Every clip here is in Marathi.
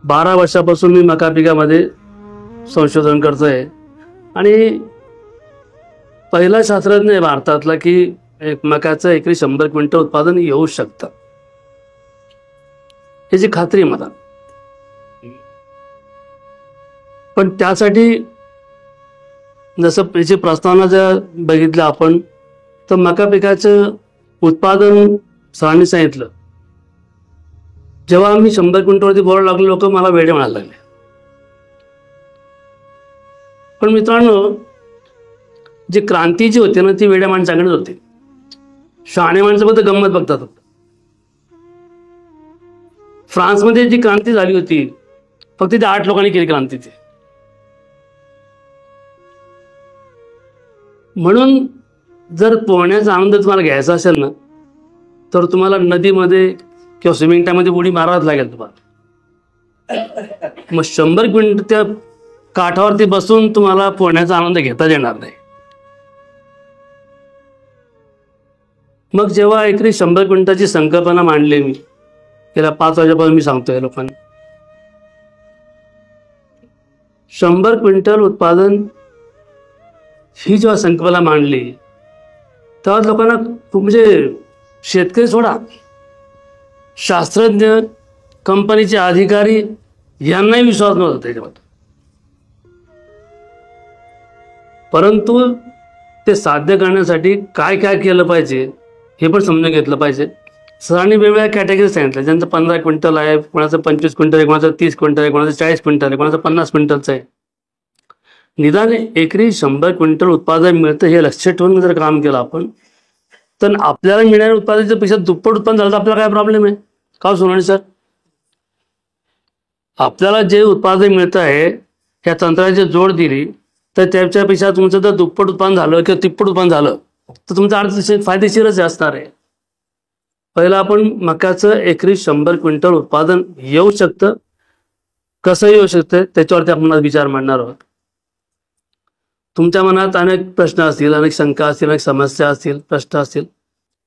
12 वर्षापासून मी मका पिकामध्ये संशोधन करतोय आणि पहिला शास्त्रज्ञ आहे भारतातला की एक मकाचं एकरी 100 क्विंटल उत्पादन येऊ शकतं, याची खात्री आहे मला. पण त्यासाठी जसं याची प्रस्तावना जर बघितलं आपण तर मका पिकाचं उत्पादन सरांनी सांगितलं. जेव्हा आम्ही 100 क्विंटलवरती बोलायला लागलो लोक मला वेडे म्हणायला लागले. पण मित्रांनो, जी क्रांती जी होती ना ती वेड्या माणसाकडेच होती. शहाणे माणसं फक्त गंमत बघतात. फ्रान्समध्ये जी क्रांती झाली होती फक्त त्या 8 लोकांनी केली क्रांती ती. म्हणून जर पोहण्याचा आनंद तुम्हाला घ्यायचा असेल ना तर तुम्हाला नदीमध्ये किंवा स्विमिंग टॅमध्ये उडी मारावंच लागेल तुम्हाला. मग 100 क्विंटल त्या काठावरती बसून तुम्हाला पोहण्याचा आनंद घेताच येणार नाही. मग जेव्हा एकरी 100 क्विंटलची संकल्पना मांडली मी गेल्या 5 वर्षापासून मी सांगतोय लोकांना 100 क्विंटल उत्पादन ही जेव्हा संकल्पना मांडली तेव्हा लोकांना म्हणजे शेतकरी सोडा, शास्त्रज्ञ, कंपनीचे अधिकारी यांनाही विश्वास नव्हता त्याच्यामध्ये. परंतु ते साध्य करण्यासाठी काय काय केलं पाहिजे हे पण समजून घेतलं पाहिजे. सरांनी वेगवेगळ्या कॅटेगरी सांगितल्या, ज्यांचं 15 क्विंटल आहे, कोणाचं 25 क्विंटल आहे, कोणाचं 30 क्विंटल आहे, कोणाचं 40 क्विंटल आहे, कोणाचं 50 क्विंटलचं आहे. निदान एकरी 100 क्विंटल उत्पादन मिळतं हे लक्ष ठेवून जर काम केलं आपण तर आपल्याला मिळणाऱ्या उत्पादनाच्या पेक्षा दुप्पट उत्पन्न झालं तर आपल्याला काय प्रॉब्लेम आहे का सोनाली सर? आपल्याला जे उत्पादन मिळतं आहे ह्या तंत्राची जोड दिली तर त्याच्यापेक्षा तुमचं जर दुप्पट उत्पादन झालं किंवा तिप्पट उत्पादन झालं तर तुमचं अर्थ फायदेशीरच असणार आहे. पहिलं आपण मक्याचं एकरी 100 क्विंटल उत्पादन येऊ शकतं, कसं येऊ शकतं त्याच्यावरती आपण विचार मांडणार आहोत. तुमच्या मनात अनेक प्रश्न असतील, अनेक शंका असतील, अनेक समस्या असतील, प्रश्न असतील.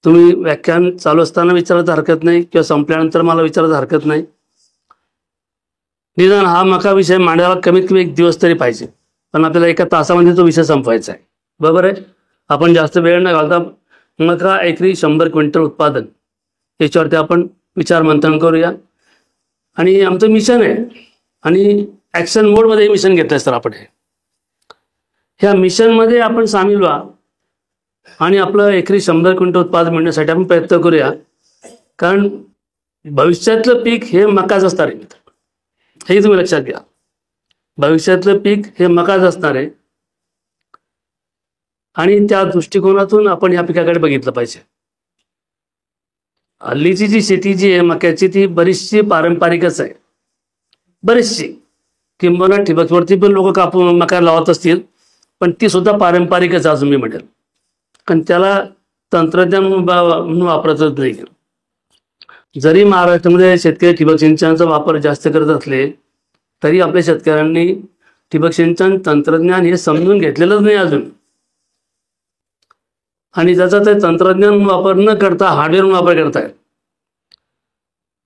तुम्ही व्याख्यान चालू असताना विचारायला हरकत नाही किंवा संपल्यानंतर मला विचारायला हरकत नाही. निदान हा मका विषय मांडायला कमीत कमी 1 दिवस तरी पाहिजे, पण आपल्याला 1 तासामध्ये तो विषय संपवायचा आहे. बरोबर आहे. आपण जास्त वेळ न घालता मका एकरी 100 क्विंटल उत्पादन याच्यावरती आपण विचार मंथन करूया. आणि आमचं मिशन आहे आणि ॲक्शन मोडमध्ये हे मिशन घेतलं सर आपण. ह्या मिशनमध्ये आपण सामील व्हा आणि आपलं एकरी 100 क्विंटल उत्पादन मिळण्यासाठी आपण प्रयत्न करूया. कारण भविष्यातलं पीक हे मकाच असणार आहे, हे तुम्ही लक्षात घ्या. भविष्यातलं पीक हे मकाच असणार आहे आणि त्या दृष्टिकोनातून आपण ह्या पिकाकडे बघितलं पाहिजे. हल्लीची जी शेती जी आहे मक्याची ती बरीचशी पारंपरिकच आहे, बरीचशी. किंबहुना ठिबकवरती पण लोक कापून मका लावत असतील पण ती सुद्धा पारंपरिकच अजून मी म्हणेल, कारण त्याला तंत्रज्ञान म्हणून वापरतच नाही. जरी महाराष्ट्रामध्ये शेतकरी ठिबक सिंचनाचा वापर जास्त करत असले तरी आपल्या शेतकऱ्यांनी ठिबक सिंचन तंत्रज्ञान हे समजून घेतलेलंच नाही अजून. आणि त्याचा ते तंत्रज्ञान वापर न करता हार्डवेअर वापर करतायत.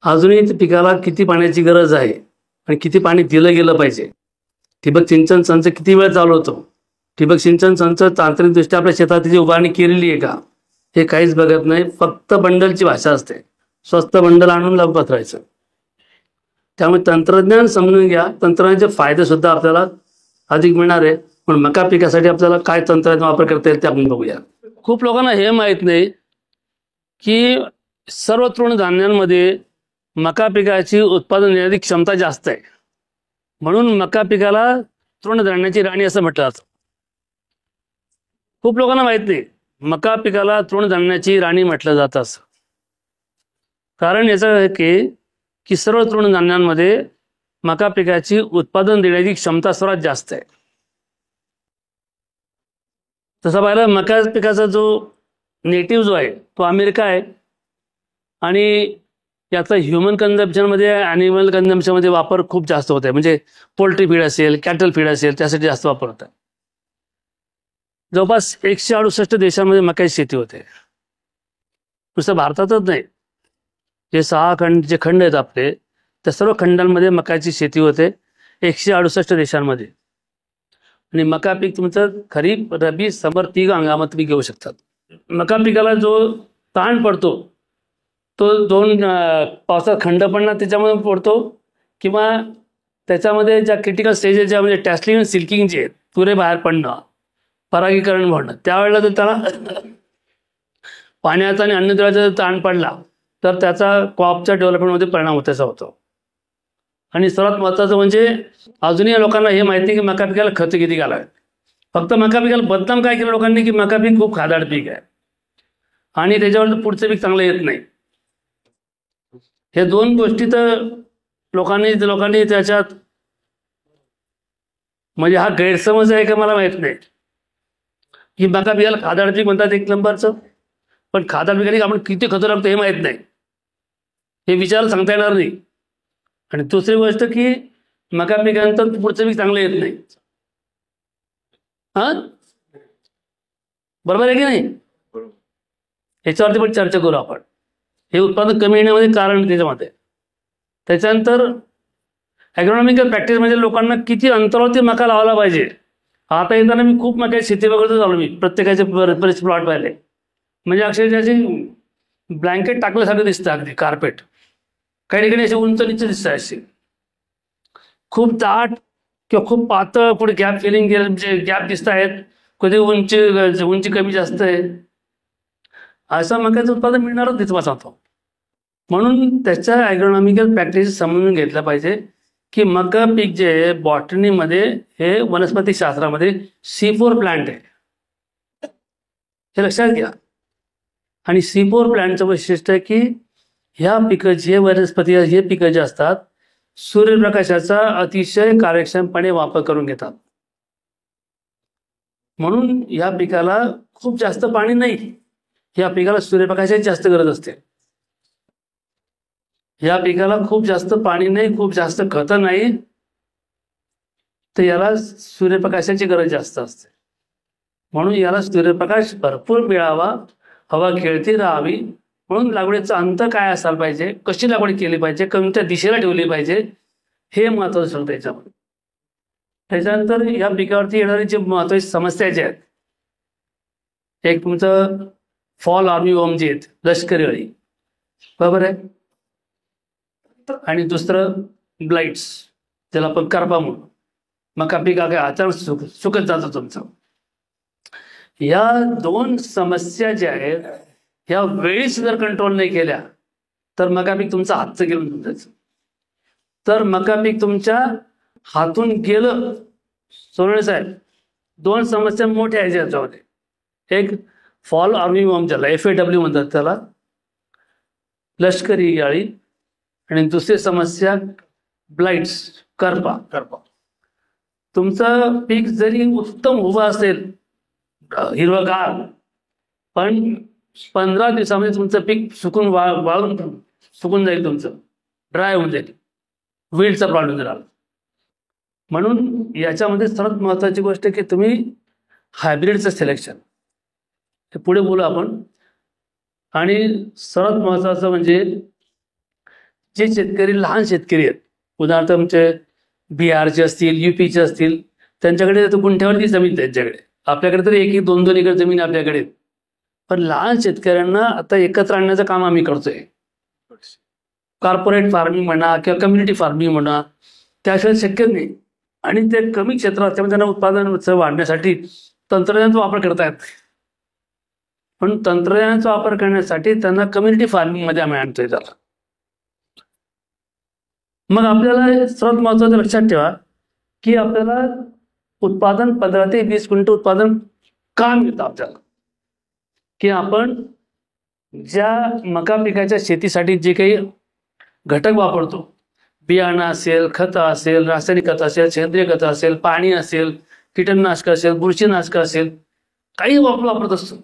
अजूनही पिकाला किती पाण्याची गरज आहे आणि किती पाणी दिलं गेलं पाहिजे, ठिबक सिंचन संच किती वेळ चालवतो, ठिबक सिंचन संच तांत्रिकदृष्ट्या आपल्या शेतात त्याची उभारणी केलेली आहे का, हे काहीच बघत नाही. फक्त बंडलची भाषा असते, स्वस्त बंडल आणून लावून पसरायचं. त्यामुळे तंत्रज्ञान समजून घ्या, तंत्रज्ञानाचे फायदे सुद्धा आपल्याला अधिक मिळणार आहे. पण मका पिकासाठी आपल्याला काय तंत्रज्ञान वापर करता येईल ते आपण बघूया. खूप लोकांना हे माहीत नाही की सर्व तृणधान्यांमध्ये मका पिकाची उत्पादन देण्याची क्षमता जास्त आहे. म्हणून मका पिकाला तृणधान्याची राणी असं म्हटलं जातं. खूप लोकांना माहित नाही मका पिकाला तृणधान्याची राणी म्हटलं जातं असं. कारण याचं आहे की सर्व तृणधान्यांमध्ये मका पिकाची उत्पादन देण्याची क्षमता सर्वात जास्त आहे. तसं पाहिलं मका पिकाचा जो नेटिव्ह जो आहे तो अमेरिका आहे आणि याचा ह्युमन कन्झम्पशनमध्ये ॲनिमल कन्झम्पशनमध्ये वापर खूप जास्त होत आहे. म्हणजे पोल्ट्री फीड असेल, कॅटल फीड असेल त्यासाठी जास्त वापर होत आहे. जवळपास 168 देशांमध्ये मक्याची शेती होते. नुसतं भारतातच नाही, जे 6 खंड आहेत आपले त्या सर्व खंडांमध्ये मकाची शेती होते 168 देशांमध्ये. आणि मका पीक तुमचं खरीप रबी समर 3 हंगामात तुम्ही घेऊ शकतात. मका पिकाला जो ताण पडतो तो 2 पावसात खंड पडणं त्याच्यामध्ये पडतो, किंवा त्याच्यामध्ये ज्या क्रिटिकल स्टेजेस ज्या म्हणजे टॅस्लिंग आणि सिल्किंग जे पुरे बाहेर पडणं, परागीकरण होणं, त्यावेळेला जर त्याला पाण्याचा आणि अन्नद्रव्याचा जर ताण पडला तर त्याचा क्रॉपच्या डेव्हलपमेंटमध्ये परिणाम त्याचा होतो. आणि सर्वात महत्त्वाचं म्हणजे अजूनही लोकांना हे माहिती आहे की मका पिकाला खत किती घालावे. फक्त मका पिकाला बदनाम काय केलं लोकांनी की मका पीक खूप खादाड पीक आहे आणि त्याच्यावर पुढचं पीक चांगलं येत नाही. हे 2 गोष्टी तर लोकांनी त्याच्यात म्हणजे हा गैरसमज आहे का मला माहित नाही की मका पिकाला खादाड पीक म्हणतात 1 नंबरचं, पण खादाड पिकाला आपण किती खतं लागतो हे माहीत नाही, हे विचारायला सांगता येणार नाही. आणि दुसरी गोष्ट की मका पिकानंतर पुढचं पीक चांगलं येत नाही. बरोबर आहे की नाही? याच्यावरती पण चर्चा करू आपण. हे उत्पादन कमी येण्यामध्ये कारण त्याच्यामध्ये. त्याच्यानंतर ॲग्रोनॉमिकल प्रॅक्टिस म्हणजे लोकांना किती अंतरावरती मका लावायला पाहिजे. आता येताना मी खूप मक्याची शेती वगैरे झालो, मी प्रत्येकाचे बरेच प्लॉट पाहिले, म्हणजे अक्षरशः ब्लँकेट टाकल्यासारखं दिसतं, अगदी कार्पेट. काही ठिकाणी असे उंच नीचे दिसतात, असे खूप दाट किंवा खूप पातळ, पुढे गॅप फिलिंग केलं म्हणजे गॅप दिसत आहेत, कधी उंची कमी जास्त आहे. असं मक्याचं उत्पादन मिळणारच तिथं सांगतो. म्हणून त्याच्या ॲग्रोनॉमिकल प्रॅक्टिस समजून घेतलं पाहिजे की मका पीक जे आहे बॉटनीमध्ये हे वनस्पती शास्त्रामध्ये C4 प्लांट आहे, हे लक्षात घ्या. आणि C4 प्लांटचं वैशिष्ट्य आहे की ह्या पिकं जे वनस्पती हे पिकं जे असतात सूर्यप्रकाशाचा अतिशय कार्यक्षमपणे वापर करून घेतात. म्हणून या पिकाला खूप जास्त पाणी नाही, या पिकाला सूर्यप्रकाशाची जास्त गरज असते. या पिकाला खूप जास्त पाणी नाही, खूप जास्त खतं नाही, तर याला सूर्यप्रकाशाची गरज जास्त असते. म्हणून याला सूर्यप्रकाश भरपूर मिळावा, हवा खेळती राहावी. म्हणून लागवडीचं अंतर काय असायला पाहिजे, कशी लागवड केली पाहिजे, कोणत्या दिशेला ठेवली पाहिजे, हे महत्त्वाचं ठरतं याच्यामध्ये. त्याच्यानंतर या पिकावरती येणारी जी महत्त्वाची समस्या ज्या आहेत, एक तुमचं फॉल आर्मीवॉर्म जे आहेत, लष्करी अळी, बरोबर आहे, आणि दुसरं ब्लाइट्स ज्याला आपण करपा म्हणून, मका पीक काय अचानक सुकत जातं तुमचं. या 2 समस्या ज्या आहेत ह्या वेळीच जर कंट्रोल नाही केल्या तर मका पीक तुमचं हातचं गेलं तुमचं, तर मका पीक तुमच्या हातून गेलं. सोनवणे साहेब, 2 समस्या मोठ्या आहेत याच्यामध्ये. एक फॉल आर्मीवॉर्म ज्याला FAW म्हणतात त्याला, लष्करी अळी, आणि दुसरी समस्या ब्लाइट्स, करपा. तुमचं पीक जरी उत्तम उभं असेल, हिरवगार, पण 15 दिवसामध्ये तुमचं पीक सुकून वाळून सुकून जाईल, तुमचं ड्राय होऊन जाईल, वीडचा प्रॉब्लेम जर आला. म्हणून याच्यामध्ये सर्वात महत्त्वाची गोष्ट की तुम्ही हायब्रिडचं सिलेक्शन, हे पुढे बोलू आपण. आणि सर्वात महत्त्वाचं म्हणजे जे शेतकरी लहान शेतकरी आहेत, उदाहरणार्थ तुमचे बिहारचे असतील, UPचे असतील, त्यांच्याकडे गुंठ्यावरती जमीन त्यांच्याकडे, आपल्याकडे तर 1-1, 2-2 एकर जमीन आपल्याकडे. पण लहान शेतकऱ्यांना आता एकत्र आणण्याचं काम आम्ही करतोय. कॉर्पोरेट फार्मिंग म्हणा किंवा कम्युनिटी फार्मिंग म्हणा, त्याशिवाय शक्य नाही. आणि ते कमी क्षेत्र असल्यामुळे त्यांना उत्पादन वाढण्यासाठी तंत्रज्ञानाचा वापर करतायत. पण तंत्रज्ञानाचा वापर करण्यासाठी त्यांना कम्युनिटी फार्मिंगमध्ये आम्ही आणतोय त्याला. मग आपल्याला सर्वात महत्त्वाचं लक्षात ठेवा की आपल्याला उत्पादन 15 ते 20 क्विंटल उत्पादन का मिळतं आपल्याला, की आपण ज्या मका पिकाच्या शेतीसाठी जे काही घटक वापरतो, बियाणं असेल, खतं असेल, रासायनिक खतं असेल, सेंद्रिय खतं असेल, पाणी असेल, कीटकनाशक असेल, बुरशीनाशक असेल, काही वापरत असतो,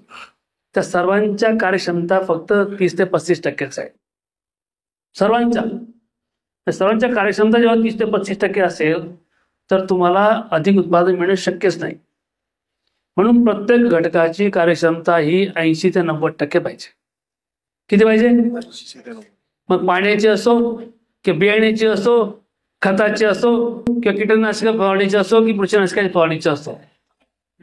त्या सर्वांच्या कार्यक्षमता फक्त 30 ते 35% आहे. सर्वांच्या कार्यक्षमता जेव्हा 30 ते 35% असेल तर तुम्हाला अधिक उत्पादन मिळणं शक्यच नाही. म्हणून प्रत्येक घटकाची कार्यक्षमता ही 80 ते 90% पाहिजे. किती पाहिजे? मग पाण्याची असो की बियाण्याची असो, खताची असो, किंवा कीटकनाशक फवारणीची असो की बुरशीनाशकाची फवारणीची असो,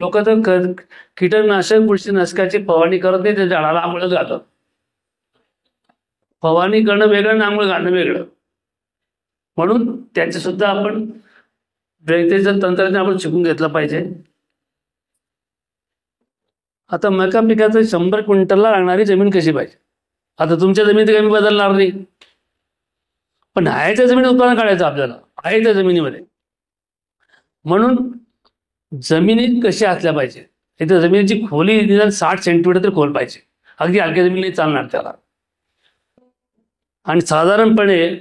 लोक तर कीटकनाशक बुरशीनाशकाची फवारणी करत नाही, त्या झाडाला आंघोळच घालतात. फवारणी करणं वेगळं आणि आंघोळ घालणं वेगळं. म्हणून त्याचे सुद्धा आपण वेगळेचं तंत्रज्ञान आपण शिकून घेतलं पाहिजे. आता मका पिकाचं 100 क्विंटलला लागणारी जमीन कशी पाहिजे? आता तुमच्या जमिनीत कमी बदलणार नाही, पण आहे त्या जमिनीत उत्पादन काढायचं आपल्याला, आहे त्या जमिनीमध्ये. म्हणून जमिनीत कशी असल्या पाहिजे, इथं जमिनीची खोली निदान 60 सेंटीमीटर तरी खोल पाहिजे. अगदी हलक्या जमिनीत चालणार त्याला. आणि साधारणपणे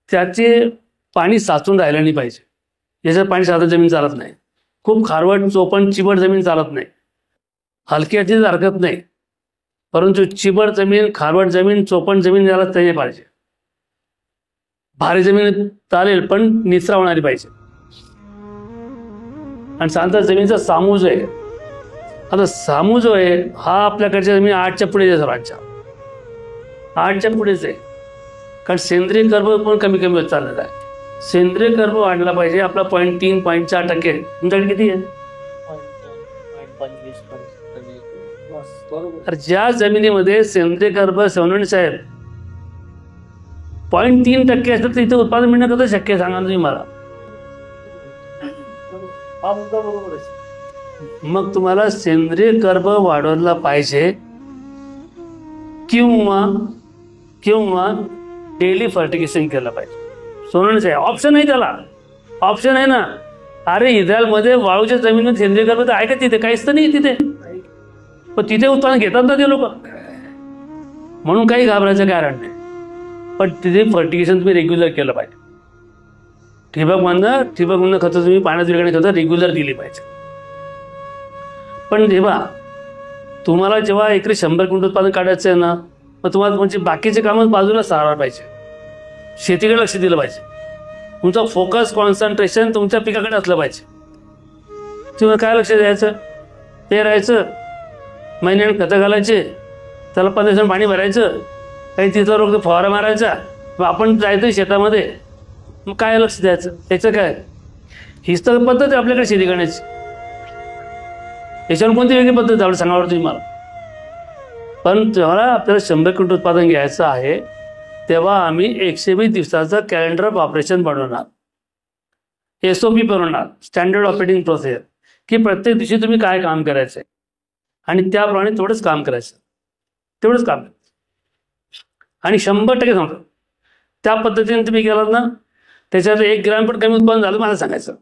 त्याचे पाणी साचून राहिलं नाही पाहिजे. याच्यात पाणी साधं जमीन चालत नाही. खूप खारवट चोपण चिबट जमीन चालत नाही. हलक्याची हरकत नाही, परंतु चिबट जमीन, खारवट जमीन, चोपण जमीन याला तयार पाहिजे. भारी जमीन चालेल पण निचरा होणारी पाहिजे. आणि साधारण जमिनीचा सामू जो आहे, आता सामू जो आहे हा आपल्याकडच्या जमीन 8च्या पुढे आहे, सर्वांच्या 8च्या पुढेच आहे. कारण सेंद्रिय कर्ब पण कमी कमी होत चाललेला आहे. सेंद्रिय कर्ब वाढला पाहिजे. आपला 0.3 0.4% तुमच्याकडे किती आहे? तर ज्या जमिनीमध्ये सेंद्रिय कर्ब सोनवणे साहेब 0.3% असतं तिथे उत्पादन मिळणं कसं शक्य आहे सांगा तुम्ही मला. मग तुम्हाला सेंद्रिय कर्ब वाढवला पाहिजे किंवा डेली फर्टिगेशन केलं पाहिजे. सोनवणे साहेब ऑप्शन आहे, त्याला ऑप्शन आहे ना. अरे इद्रायलमध्ये वाळूच्या जमिनीत सेंद्रिय कर्ब तर आहे का? तिथे काहीच तर नाही तिथे, पण तिथे उत्पादन घेतात ना ते लोक. म्हणून काही घाबरायचं कारण नाही. पण तिथे फर्टिगेशन तुम्ही रेग्युलर केलं पाहिजे. ठिबकमधनं खतं तुम्ही पाण्यात विरघळणे खतं रेग्युलर दिली पाहिजे. पण तुम्हाला जेव्हा एकरी 100 क्विंटल उत्पादन काढायचं आहे ना, मग तुम्हाला म्हणजे बाकीचे कामं बाजूला सारायला पाहिजे. शेतीकडे लक्ष दिलं पाहिजे. तुमचा फोकस, कॉन्सन्ट्रेशन तुमच्या पिकाकडे असलं पाहिजे. तुम्ही काय लक्ष द्यायचं? पेरायचं, महिन्याने खतं घालायचे, त्याला 15 दिवसांनी पाणी भरायचं, काही तिथला रोग फवारा मारायचा, मग आपण जायचं शेतामध्ये. मग काय लक्ष द्यायचं? त्याचं काय? हीच तर पद्धत आहे आपल्याकडे शेती करण्याची. याच्यावर कोणती वेगळी पद्धत आहे सांगावर तुम्ही मला. पण जेव्हा आपल्याला 100 क्विंटल उत्पादन घ्यायचं आहे तेव्हा आम्ही 120 दिवसाचं कॅलेंडर ऑफ ऑपरेशन बनवणार, SOP बनवणार, स्टँडर्ड ऑपरेटिंग प्रोसेस, की प्रत्येक दिवशी तुम्ही काय काम करायचं आणि त्याप्रमाणे तेवढंच काम करायचं. आणि 100% सांगतो त्या पद्धतीने तुम्ही केलात ना, त्याच्यात 1 ग्रॅम पण कमी उत्पादन झालं मला सांगायचं.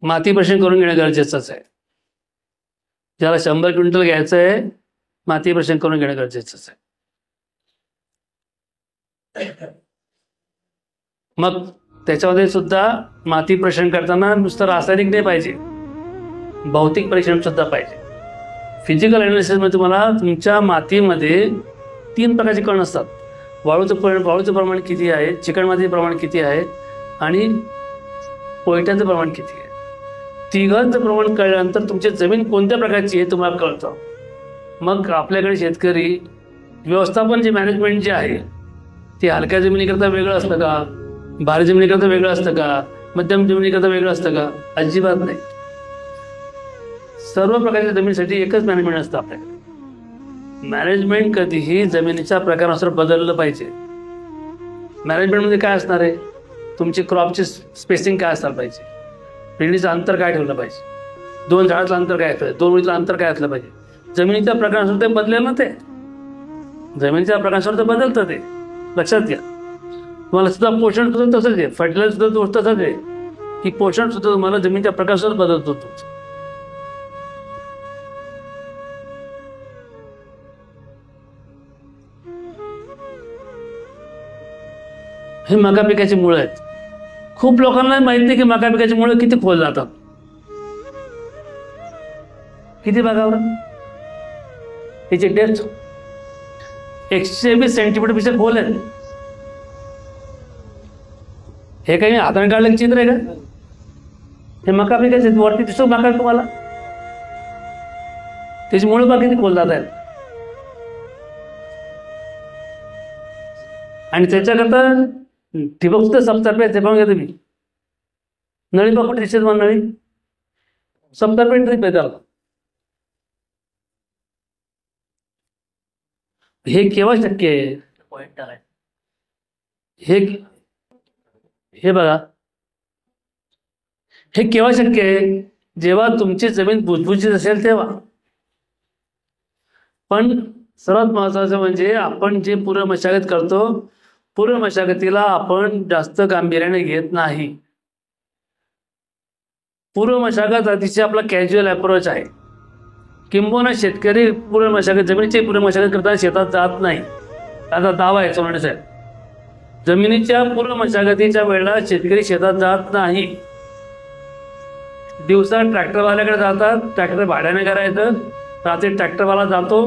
माती परीक्षण करून घेणं गरजेचंच आहे. ज्याला 100 क्विंटल घ्यायचं आहे, माती परीक्षण करून घेणं गरजेचंच आहे. मग त्याच्यामध्ये सुद्धा माती परीक्षण करताना नुसतं रासायनिक नाही पाहिजे, भौतिक परीक्षण सुद्धा पाहिजे. फिजिकल अनालिसिसमध्ये तुम्हाला तुमच्या मातीमध्ये 3 प्रकारचे कण असतात. वाळूचं प्रमाण किती आहे, चिकणमातीचं प्रमाण किती आहे आणि पोयट्याचं प्रमाण किती आहे. तिघांचं प्रमाण कळल्यानंतर तुमची जमीन कोणत्या प्रकारची आहे तुम्हाला कळतं. मग आपल्याकडे शेतकरी व्यवस्थापन जे मॅनेजमेंट जे आहे ते हलक्या जमिनीकरता वेगळं असतं का, भारी जमिनीकरता वेगळं असतं का, मध्यम जमिनीकरता वेगळं असतं का? अजिबात नाही. सर्व प्रकारच्या जमिनीसाठी एकच मॅनेजमेंट असतं आपल्याकडे. मॅनेजमेंट कधीही जमिनीच्या प्रकारानुसार बदललं पाहिजे. मॅनेजमेंटमध्ये काय असणार आहे? तुमची क्रॉपची स्पेसिंग काय असणार पाहिजे, पेरणीचं अंतर काय ठेवलं पाहिजे, 2 झाडाचं अंतर काय असलं, 2 ओळीचं अंतर काय असलं पाहिजे. जमिनीच्या प्रकारानुसार ते बदलेल ना, ते जमिनीच्या प्रकारानुसार ते बदलतं. ते लक्षात घ्या. तुम्हाला सुद्धा पोषण सुद्धा तसंच आहे, फर्टिलायझर सुद्धा दोष तसंच आहे की पोषण सुद्धा तुम्हाला जमिनीच्या प्रकारानुसार बदलतो. हे मका पिकाची मुळं आहेत. खूप लोकांना माहिती नाही की मका पिकाची मुळं किती खोल जातात. किती बघावर याची डेप्थ 120 सेंटीमीटर पेक्षा खोल आहे. हे काही हाताने काढलं चित्र आहे का? हे मका पिकाचे वरती दिसतो मका तुम्हाला, त्याची मुळं बघा किती खोल जात आहेत. आणि त्याच्याकरता ठिबक सप्तापेट ते पण घ्या तुम्ही. नळी बघ कुठे दिसते तुम्हाला नळी? सप्तापेट ट्रिप आहे त्याला. हे केव्हा शक्य आहे? हे बघा, हे केव्हा शक्य आहे? जेव्हा तुमची जमीन भुसभुशीत असेल तेव्हा. पण सर्वात महत्वाचं म्हणजे आपण जे पूर्व मशागत करतो, पूर्व मशागतीला आपण जास्त गांभीर्याने घेत नाही. पूर्व मशागत अतिशय आपला कॅज्युअल अप्रोच आहे. किंबहुना शेतकरी पूर्व मशागत, जमिनीची पूर्व मशागत करताना शेतात जात नाही. आता दावा आहे सोनवणे साहेब, जमिनीच्या पूर्व मशागतीच्या वेळेला शेतकरी शेतात जात नाही. दिवसा ट्रॅक्टरवाल्याकडे जातात, ट्रॅक्टर भाड्याने करायचं, रात्री ट्रॅक्टरवाला जातो,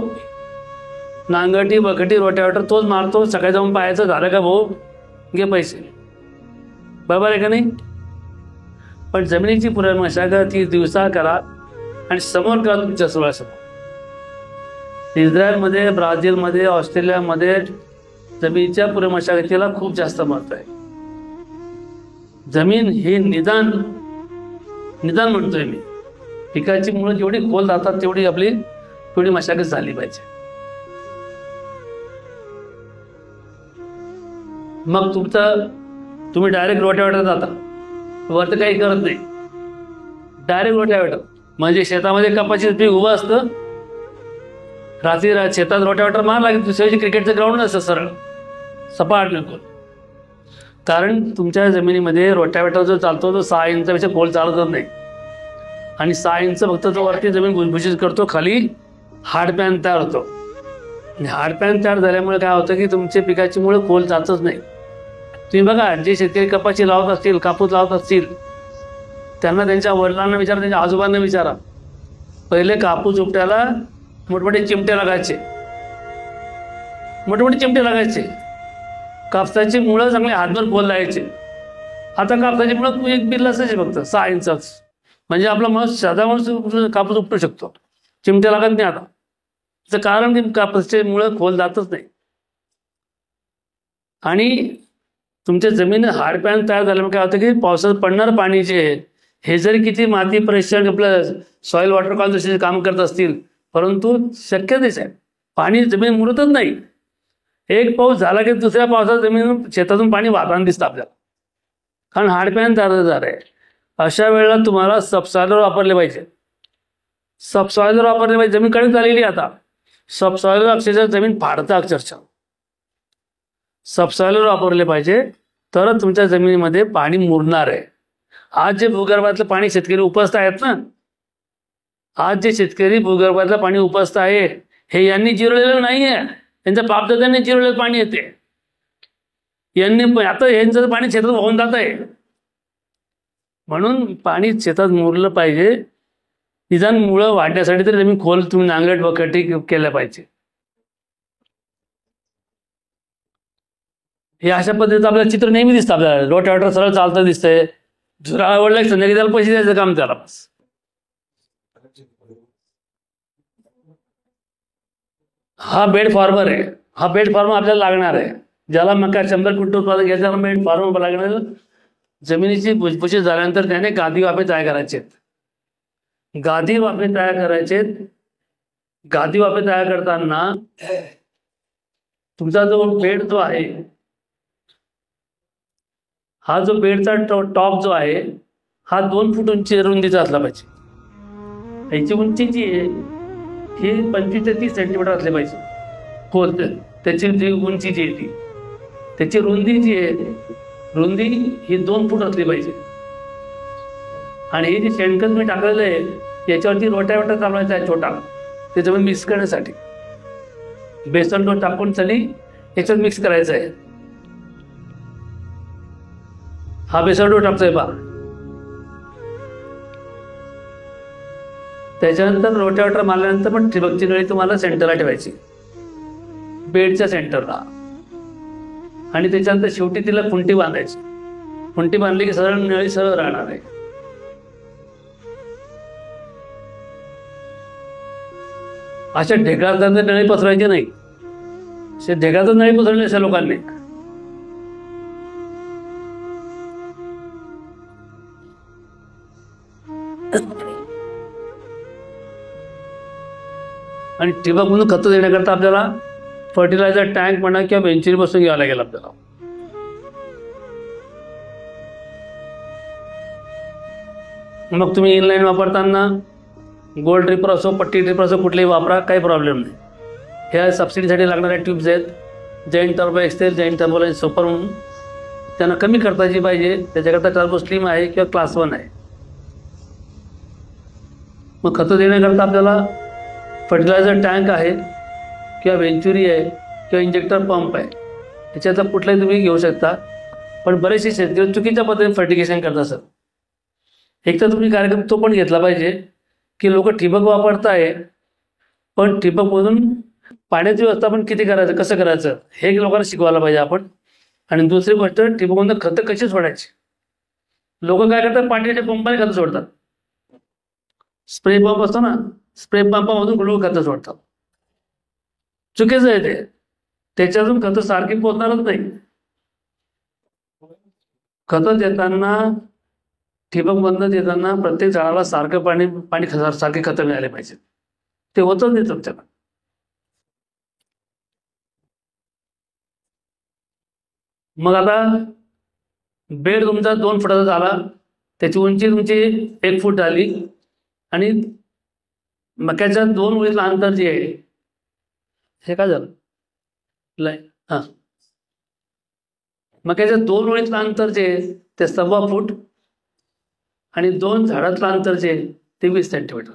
नांगरटी बकटी रोट्यावटर तोच मारतो, सकाळी जाऊन पाहायचं झालं का भाऊ, घे पैसे. बरोबर आहे का नाही? पण जमिनीची पूर्व मशागत ही दिवसा करा आणि समोर करा तुमच्या डोळ्यासमोर. इस्रायलमध्ये, ब्राझीलमध्ये, ऑस्ट्रेलियामध्ये जमिनीच्या पूर्व मशागतीला खूप जास्त महत्व आहे. जमीन ही निदान म्हणतोय मी, पिकाची मुळं जेवढी खोल जातात तेवढी आपली थोडी मशागत झाली पाहिजे. मग तुम्ही डायरेक्ट रोट्यावेटर जाता, वरती काही करत नाही, डायरेक्ट रोट्यावेटर. म्हणजे शेतामध्ये कपाशीचं पीक उभं असतं, रात्री शेतात रोट्यावेटर मार लागेल, दुसऱ्या दिवशी क्रिकेटचं ग्राउंड नसतं सरळ सपाट बिलकुल. कारण तुमच्या जमिनीमध्ये रोट्यावेटर जो चालतो तो 6 इंचापेक्षा खोल चालतच नाही. आणि 6 इंच फक्त तो वरती जमीन भुसभुशीत करतो, खाली हार्डपॅन तयार होतो. आणि हार्डपॅन तयार झाल्यामुळे काय होतं की तुमच्या पिकाची मुळं खोल जातच नाही. तुम्ही बघा, जे शेतकरी कपाशी लावत असतील, कापूस लावत असतील, त्यांना त्यांच्या वडिलांना विचारा, त्यांच्या आजोबांना विचारा. पहिले कापूस उपटायला मोठमोठे चिमटे लागायचे, कापसाची मुळं चांगली हातभर खोल लागायचे. आता कापसाची मुळं एक बिल असायचे फक्त 6 इंचाच. म्हणजे आपला माणूस, साधा माणूस कापूस उपटू शकतो, चिमटे लागत नाही. आता त्याचं कारण की कापसाचे मुळं खोल जातच नाही. आणि तुमच्या जमीन हार्डपॅन तयार झाल्यामुळे काय होतं की पावसात पडणारं पाणी जे आहे, हे जरी किती माती परीक्षण आपलं सॉईल वॉटर कॉन्झर्वेशनचे काम करत असतील, परंतु शक्य तेच आहे, पाणी जमीन मुरतच नाही. एक पाऊस झाला की दुसऱ्या पावसात जमीन शेतातून पाणी वाहताना दिसतं आपल्याला, कारण हार्डपॅन तयार आहे. अशा वेळेला तुम्हाला सबसॉयलर वापरले पाहिजे. जमीन कडक झालेली आता, सबसॉयलर अक्षरशः जमीन फाडतं अक्षरशः. सबसॉयलर वापरले पाहिजे, तरच तुमच्या जमिनीमध्ये पाणी मुरणार आहे. आज जे भूगर्भातलं पाणी शेतकरी उपसत आहेत ना, आज जे शेतकरी भूगर्भातलं पाणी उपसत आहे, हे यांनी जिरवलेलं नाही आहे, त्यांच्या बापदाद्यांनी जिरवलेलं पाणी येते. यांनी आता यांचं पाणी शेतात वाहून जात आहे. म्हणून पाणी शेतात मुरलं पाहिजे. निदान मुळं वाढण्यासाठी तरी जमीन खोल तुम्ही नांगरट बकटी केल्या पाहिजे. हे अशा पद्धतीचं आपल्याला चित्र नेहमी दिसतं. आपल्याला रोट्यावेटर सरळ चालतं दिसतंय, झुरा आवडला की संध्याकाळी त्याला पैसे द्यायचं काम त्याला बस. हा बेड फार्मर आहे, हा बेड फार्मर आपल्याला लागणार आहे. ज्याला मका 100 क्विंटल उत्पादन घ्यायचं त्याला बेड फार्मर लागणार. जमिनीची भुसभुशीत झाल्यानंतर त्याने गादी वाफे तयार करायचे. गादी वाफे तयार करताना तुमचा जो बेड जो आहे, हा जो बेडचा टॉप जो आहे, हा 2 फूट उंची रुंदीचा असला पाहिजे. याची उंची जी आहे ही 25 ते 30 सेंटीमीटर असले पाहिजे. हो, त्याची जी उंची जी आहे ती, त्याची रुंदी जी आहे, रुंदी ही 2 फूट असली पाहिजे. आणि हे जे शेणखत मी टाकलेलं आहे, याच्यावरती रोट्यावेटर चालवायचा आहे छोटा, त्याच्यामध्ये मिक्स करण्यासाठी. बेसन डोस टाकून चली याच्यात मिक्स करायचं आहे. हा बेसन डोस टाकतोय बा. त्याच्यानंतर रोट्यावेटर मारल्यानंतर पण ठिबकची नळी तुम्हाला सेंटरला ठेवायची, बेडच्या सेंटरला. आणि त्याच्यानंतर शेवटी तिला खुंटी बांधायची. खुंटी बांधली की सरळ नळी सरळ राहणार आहे. अशा ढेकळात नळी पसरायची नाही. असे ढेकळात नळी पसरली अशा लोकांनी. आणि ठिबक म्हणून खतं देण्याकरता आपल्याला फर्टिलायझर टँक म्हणा किंवा वेंचुरी बसून घ्यावं लागेल आपल्याला. मग तुम्ही इनलाईन वापरताना गोल ड्रिपर असो पट्टी ड्रिपर असो कुठलेही वापरा, काही प्रॉब्लेम नाही. ह्या सबसिडीसाठी लागणाऱ्या ट्यूब्स आहेत. Giant Turbo Excel, Giant Turbo Super म्हणून त्यांना कमी खर्चाची पाहिजे त्याच्याकरता टर्बो स्लिम आहे किंवा क्लास 1 आहे. मग खतं देण्याकरता आपल्याला फर्टिलायझर टँक आहे किंवा वेंचुरी आहे किंवा इंजेक्टर पंप आहे. त्याच्यातला कुठलाही तुम्ही घेऊ शकता. पण बरेचसे शेतकरी चुकीच्या पद्धतीने फर्टिगेशन करत असतात. एक तर तुम्ही कार्यक्रम तो पण घेतला पाहिजे की लोक ठिबक वापरताय, पण ठिबकमधून पाण्याची व्यवस्थापन किती करायचं, कसं करायचं हे लोकांना शिकवायला पाहिजे आपण. आणि दुसरी गोष्ट, ठिबकमधून खतं कशी सोडायची. लोक काय करतात, पाण्याच्या पंपाने खतं सोडतात. स्प्रे पंप असतो ना, स्प्रे पंपामधून लोक खतं सोडतात. चुकीचं आहे ते. त्याच्यातून खतं सारखी पोचणारच नाही. खतं देताना, ठिबकमधनं देताना प्रत्येक झाडाला सारखं पाणी सारखे खतं मिळाले पाहिजे. ते होतच नाही तुमच्याला. मग आता बेड तुमचा 2 फुटाचा झाला, त्याची उंची तुमची 1 फूट झाली आणि मक्याच्या 2 ओळीतलं अंतर जे आहे हे काय झालं हां, मक्याच्या 2 ओळीतलं अंतर जे आहे ते 1.25 फूट आणि 2 झाडातलं अंतर जे आहे ते 20 सेंटीमीटर.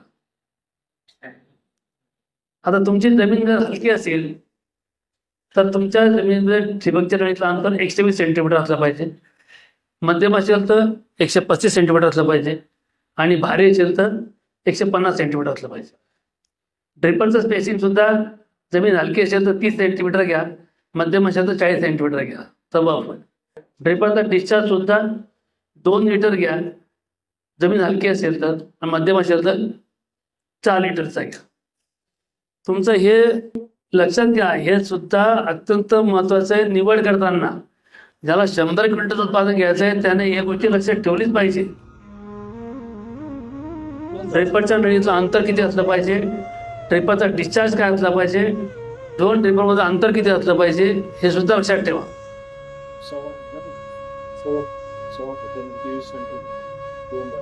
आता तुमची जमीन जर हलकी असेल तर तुमच्या जमिनीमध्ये ठिबकच्या नळीतलं अंतर 120 सेंटीमीटर असलं पाहिजे. मध्यम असेल तर 135 सेंटीमीटर असलं पाहिजे आणि भारी असेल तर 150 सेंटीमीटर असलं पाहिजे. ड्रिपरचं स्पेसिंग सुद्धा जमीन हलकी असेल तर 30 सेंटीमीटर घ्या, मध्यम असेल तर 40 सेंटीमीटर घ्या. 1.25 फूट. ड्रिपरचा डिस्चार्ज सुद्धा 2 लिटर घ्या, जमीन हलकी असेल तर, आणि मध्यम असेल तर 4 लिटरचा घ्या. तुमचं हे लक्षात घ्या. हे सुद्धा अत्यंत महत्त्वाचं आहे. निवड करताना ज्याला 100 क्विंटल उत्पादन घ्यायचं आहे त्याने या गोष्टी लक्षात ठेवलीच पाहिजे. ड्रिपरच्या नळीचं अंतर किती असलं पाहिजे, ड्रिपरचा डिस्चार्ज काय असला पाहिजे, 2 ड्रिपरमध्ये अंतर किती असलं पाहिजे हे सुद्धा लक्षात ठेवा.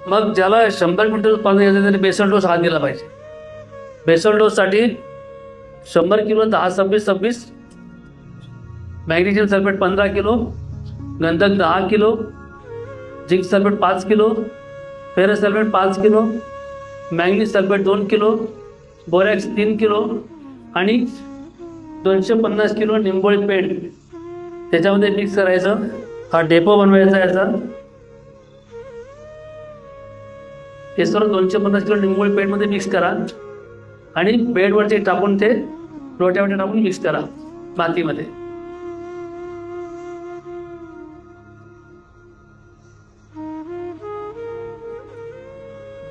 मग ज्याला 100 क्विंटल उत्पादन घ्यायचं त्याने बेसल डोस हा दिला पाहिजे. बेसल डोससाठी 100 किलो 10-26-26, मॅग्नेशियम सल्फेट 15 किलो, गंधक 10 kilo, zinc sulphate 5 kilo, ferrous sulphate 5 kilo, manganese sulphate 2 kilo, borax 3 kilo आणि 250 किलो निंबोळी पेंट त्याच्यामध्ये मिक्स करायचं. हा डेपो बनवायचा याचा. हे सर्व 250 किलो निंबोळी पेंटमध्ये मिक्स करा आणि बेडवरती टाकून ते लोट्यावरती टाकून मिक्स करा मातीमध्ये.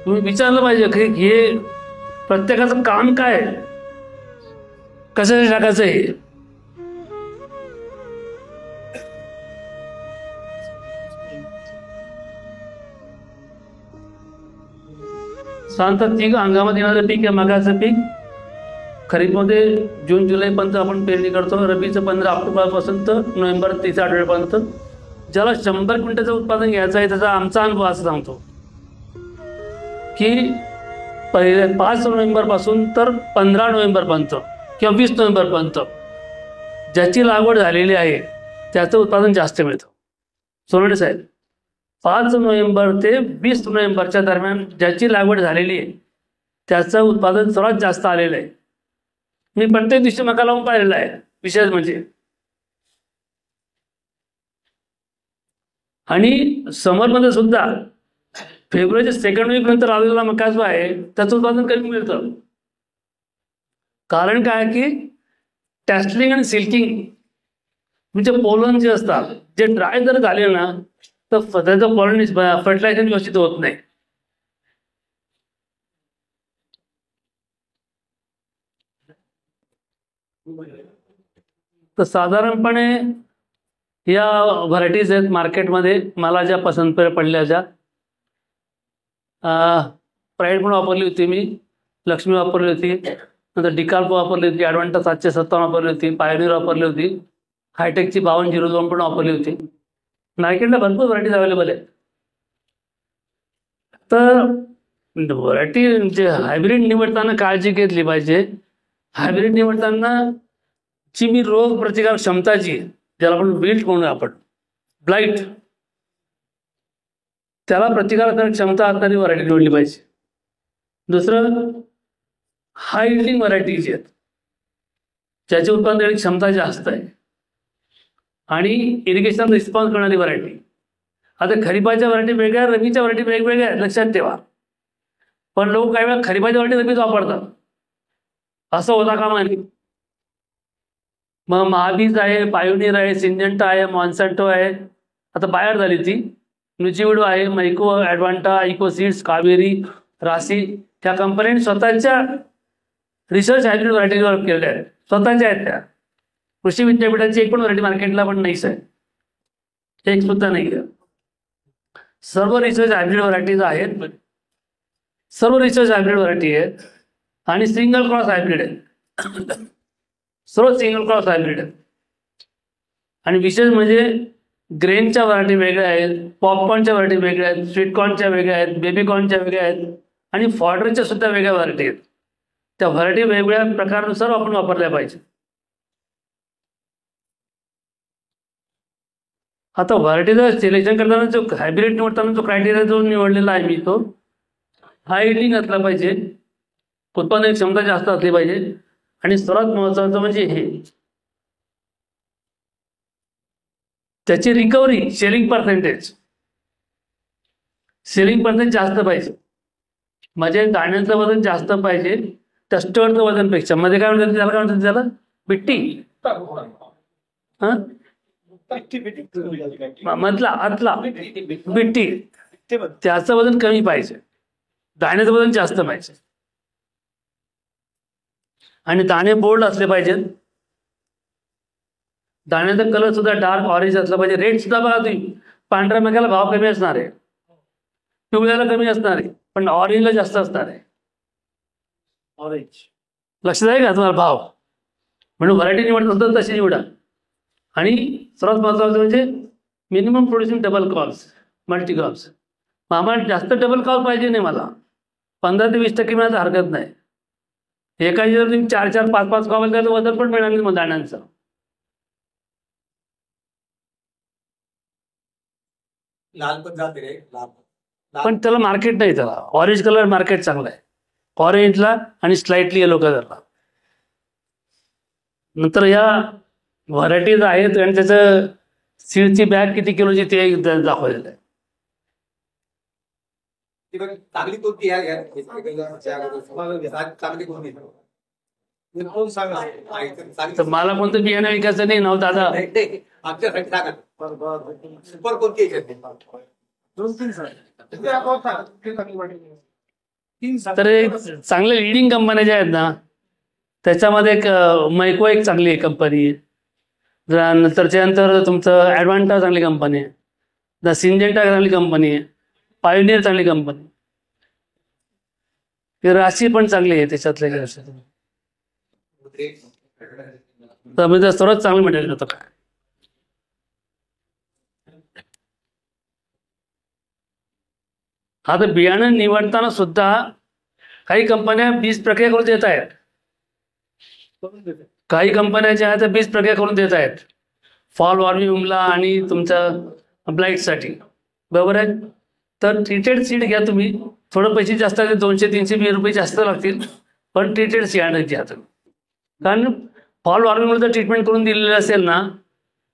तुम्ही विचारलं पाहिजे की हे प्रत्येकाचं काम काय, कशासाठी टाकायचं हे. साधारणतः 3 हंगामात येणारं पीक आहे मक्याचं पीक. खरीपमध्ये जून जुलैपर्यंत आपण पेरणी करतो. रबीचं 15 ऑक्टोबरपासून तर नोव्हेंबर 30 आठवड्यापर्यंत. ज्याला 100 क्विंटलचं उत्पादन घ्यायचं आहे त्याचा आमचा अनुभव असं सांगतो की पहिले 5 नोव्हेंबरपासून तर 15 नोव्हेंबरपर्यंत किंवा 20 नोव्हेंबरपर्यंत ज्याची लागवड झालेली आहे त्याचं उत्पादन जास्त मिळतं. सोनवणे साहेब, 5 नोव्हेंबर ते 20 नोव्हेंबरच्या दरम्यान ज्याची लागवड झालेली आहे त्याचं उत्पादन सर्वात जास्त आलेलं आहे. मी प्रत्येक दिवशी मका लावून पाहिलेला आहे. विशेष म्हणजे आणि समरमध्ये सुद्धा फेब्रुवारीच्या 2nd वीक नंतर आलेला मका जो आहे त्याचं उत्पादन कमी मिळतं. कारण काय की टॅस्टलिंग आणि सिल्किंग म्हणजे पोलन जे असतात जे ड्राय जर झाले ना तर त्याचं पॉलन फर्टिलायझर व्यवस्थित होत नाही. तर साधारणपणे या व्हरायटीज आहेत मार्केटमध्ये. मला ज्या पसंत पडल्या ज्या प्राईड पण वापरली होती मी, लक्ष्मी वापरली होती, नंतर डिकाल्प वापरली होती, ॲडव्हान्टा 757 वापरली होती, पायोनियर वापरली होती, हायटेकची 5202 पण वापरली होती. मार्केटला भरपूर व्हरायटीज अवेलेबल आहेत. तर व्हरायटी म्हणजे हायब्रिड निवडताना काळजी घेतली पाहिजे. हायब्रिड निवडताना जी मी रोग प्रतिकार क्षमताची, ज्याला आपण विल्ट म्हणून आपण ब्लाइट, त्याला प्रतिकार क्षमता असणारी व्हरायटी निवडली पाहिजे. दुसरं हाय यील्डिंग व्हरायटीज आहेत ज्याची उत्पादन देण्याची क्षमता जास्त आहे आणि इरिगेशन रिस्पॉन्स करणारी व्हरायटी. आता खरीपाच्या व्हरायटी वेगळ्या, रबीच्या व्हरायटी वेगवेगळ्या, लक्षात ठेवा. पण लोक काही वेळा खरीपाच्या व्हरायटी रबीच वापरतात, असं होता कामा नये. मग महाबीज आहे, पायोनियर आहे, सिंजेंटा आहे, मॉन्सॅन्टो आहे, आता बाहेर झाली ती, न्युचिविडो आहे, मैको, ॲडव्हान्टा, इकोसीड्स, कावेरी, रासी, त्या कंपन्यांनी स्वतःच्या रिसर्च हायब्रिड व्हरायटी डेव्हलप केलेल्या आहेत, स्वतःच्या आहेत त्या. कृषी विद्यापीठाची एक पण व्हरायटी मार्केटला पण नाहीच आहे, एक सुद्धा नाही आहे. सर्व रिसर्च हायब्रिड व्हरायटीज आहेत, सर्व रिसर्च हायब्रिड व्हरायटी आहेत आणि सिंगल क्रॉस हायब्रिड आहेत, सर्व सिंगल क्रॉस हायब्रिड आहेत. आणि विशेष म्हणजे ग्रेनच्या व्हरायटी वेगळ्या आहेत, पॉपकॉर्नच्या व्हरायटी वेगळ्या आहेत, स्वीटकॉर्नच्या वेगळ्या आहेत, बेबीकॉर्नच्या वेगळ्या आहेत आणि फॉडरच्या सुद्धा वेगळ्या व्हरायटी आहेत. त्या व्हरायटी वेगवेगळ्या प्रकारानुसार आपण वापरल्या पाहिजे. आता व्हरायटीचा सिलेक्शन करताना जो हायब्रिड निवडताना जो क्रायटेरिया जो निवडलेला आहे मी, तो हाय यील्डिंग असला पाहिजे, उत्पादन क्षमता जास्त असली पाहिजे आणि सर्वात महत्वाचं म्हणजे हे त्याची रिकव्हरी, सेलिंग पर्सेंटेज जास्त पाहिजे. म्हणजे दाण्याचं वजन जास्त पाहिजे त्या स्टडचं वजनपेक्षा. मध्ये काय म्हणतात त्याला, काय म्हणतात त्याला, बिट्टी, मधला आतला बिट्टी, त्याचं वजन कमी पाहिजे, दाण्याचं वजन जास्त पाहिजे. आणि दाणे बोल्ड असले पाहिजेत, दाण्याचा कलर सुद्धा डार्क ऑरेंज असला पाहिजे. रेट सुद्धा बघा तुम्ही, पांढऱ्या मक्याला भाव कमी असणार आहे, पिवळ्याला कमी असणार आहे, पण ऑरेंजला जास्त असणार आहे. ऑरेंज लक्षात आहे का तुम्हाला भाव? म्हणून व्हरायटी निवडत असतात तशी निवडा. आणि सर्वात महत्वाचं म्हणजे minimum producing double crops, multi crops. आम्हाला जास्त डबल क्रॉप पाहिजे नाही, मला 15 ते 20% मिळायला हरकत नाही. एका जर तुम्ही 4-4, 5-5 क्रॉप तर वजन पण मिळणार नाही मग दाण्यांचं. लाल पण जाते रे, पण त्याला मार्केट नाही, त्याला ऑरेंज कलर मार्केट चांगला आहे, ऑरेंजला आणि स्लाइटली येलो कलरला. नंतर या व्हरायटीज आहेत आणि त्याचं सीडची बॅग किती किलोची ते दाखवलेलं आहे. चांगली कोणती आहे, चांगली कोणती? तर मला कोणतं बियाणं विकायचं नाही नाव दादा, आमच्यासाठी सांगा सुपर कोणती आहे? तर चांगले लिडिंग कंपन्या ज्या आहेत ना, त्याच्यामध्ये एक मैको एक चांगली कंपनी आहे, नंतर तुमचं ॲडव्हान्टा चांगली कंपनी आहे, सिंजेंटा चांगली कंपनी आहे, पायोनियर चांगली कंपनी, राशी पण चांगली आहे. त्याच्यातले तर सर्वात चांगलं मटेरियल होतं. काय आता बियाणं निवडताना सुद्धा काही कंपन्या बीज प्रक्रिया करून देत आहेत, काही कंपन्या ज्या आहेत त्या बीज प्रक्रिया करून देत आहेत फॉल वॉर्मिंगला आणि तुमच्या ब्लाईटसाठी, बरोबर आहे. तर ट्रीटेड सीड घ्या तुम्ही, थोडं पैसे जास्त लागतील, 200-300 रुपये जास्त लागतील, पण ट्रीटेड सीड घ्या तुम्ही. कारण फॉल वॉर्मिंगला जर ट्रीटमेंट करून दिलेलं असेल ना,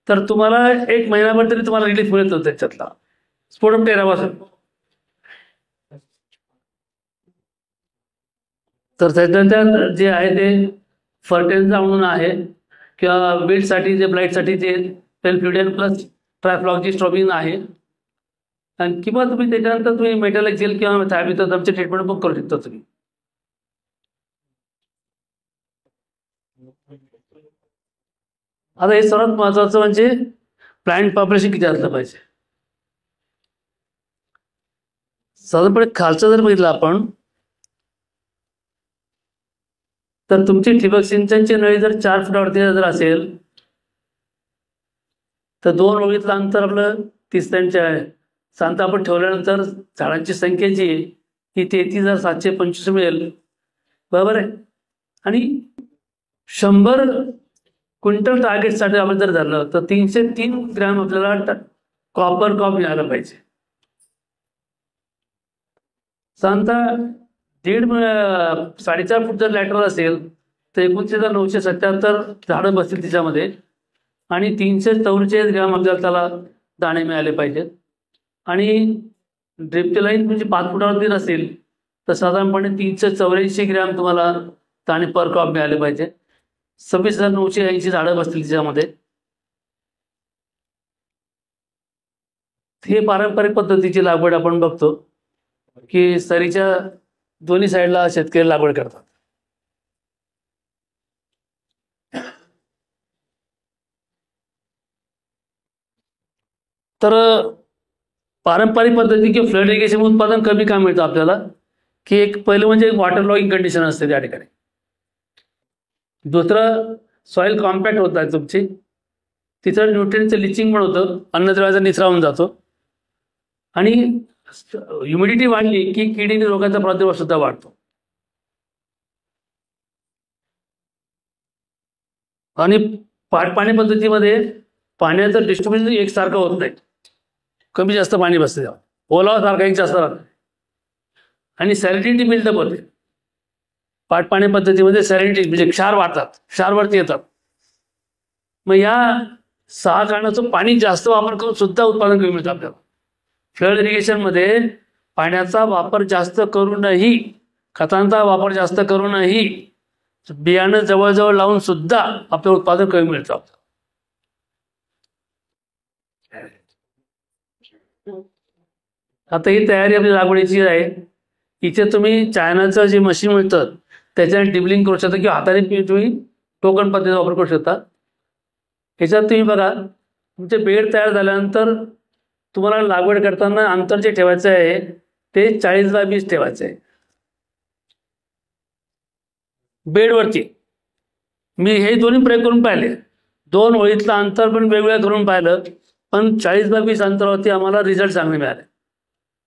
तर तुम्हाला 1 महिनाभर तरी तुम्हाला रिलीफ मिळतो त्याच्यातला स्पोडम टेरापासून. तर त्याच्यात जे आहे ते फर्टेन्झा म्हणून आहे, किंवा वीडसाठी जे ब्लाईटसाठी ते पेलफ्लुडियन प्लस ट्रायफ्लॉक्झिस्ट्रोबिन आहे. आणि किंवा तुम्ही त्याच्यानंतर तुम्ही मेटॅलिक जेल किंवा थायमिथर तुमचे ट्रीटमेंट पण करू शकता तुम्ही. आता हे सर्वात महत्वाचं म्हणजे प्लांट पॉप्युलेशन किती असलं पाहिजे. साधारणपणे खालचं जर बघितलं आपण तर तुमची ठिबक सिंचनची नळी जर 4 फुटावरती जर असेल तर 2 ओळीतलं अंतर आपलं 30 आहे. साधारणतः आपण ठेवल्यानंतर झाडांची संख्या जी आहे ही 33,725 मिळेल. बरोबर आहे. आणि 100 क्विंटल टार्गेटसाठी आपण जर धरलं तर 303 ग्रॅम आपल्याला कॉपर कॉप मिळायला पाहिजे. साधारणतः 4.5 फूट जर लॅटरल असेल तर 29,977 झाडं बसतील तिच्यामध्ये आणि 344 ग्रॅम आपल्याला त्याला दाणे मिळाले पाहिजेत. आणि ड्रिपची लाईन म्हणजे 5 फुटावरती नसेल तर साधारणपणे 384 ग्रॅम तुम्हाला दाणे पर क्रॉप मिळाले पाहिजे. 26,980 झाडं बसतील तिच्यामध्ये. हे पारंपरिक पद्धतीची लागवड आपण बघतो की सरीच्या दोन्ही साईडला शेतकरी लागवड करतात. तर पारंपरिक पद्धती किंवा फ्लड इरिगेशन उत्पादन कमी का मिळतं आपल्याला की एक पहिलं म्हणजे वॉटर लॉगिंग कंडिशन असते त्या ठिकाणी. दुसरं सॉइल कॉम्पॅक्ट होत आहे तुमची. तिसरं न्यूट्रिएंटचं लिचिंग पण होतं, अन्नद्रव्याचा निचरा होऊन जातो. आणि ह्युमिडिटी वाढली की किडी रोगाचा प्रादुर्भाव सुद्धा वाढतो. आणि पाणी पद्धतीमध्ये पाण्याचं डिस्ट्रीब्युशन एकसारखं होत नाही. कमी जास्त पाणी बसते तेव्हा ओलावा सारखा एक जास्त राहत. आणि सॅलिडिटी बिल्डअप होते. पाणी पद्धतीमध्ये सॅलिडिटी म्हणजे क्षार वाढतात, क्षारवरती येतात. मग या 6 कारणाचं पाणी जास्त वापर करून सुद्धा उत्पादन कमी मिळतं आपल्याला. फ्लड इरिगेशनमध्ये पाण्याचा वापर जास्त करूनही, खतांचा वापर जास्त करूनही बियाणं जवळजवळ लावून सुद्धा आपलं उत्पादन कमी मिळतं. आता ही तयारी आपली लागवडीची आहे. इथे तुम्ही चायनाचं जे मशीन मिळतं त्याच्याने डिबलिंग करू शकता किंवा हाताने तुम्ही टोकन पद्धतीचा वापर करू शकता. ह्याच्यात तुम्ही बघा तुमचे बेड तयार झाल्यानंतर तुम्हाला लागवड करताना अंतर जे ठेवायचं आहे ते 40x20 ठेवायचं आहे बेडवरती. मी हे दोन्ही प्रयोग करून पाहिले. 2 ओळीतलं अंतर पण वेगवेगळं करून पाहिलं पण 40x20 अंतरावरती आम्हाला रिझल्ट चांगले मिळाले.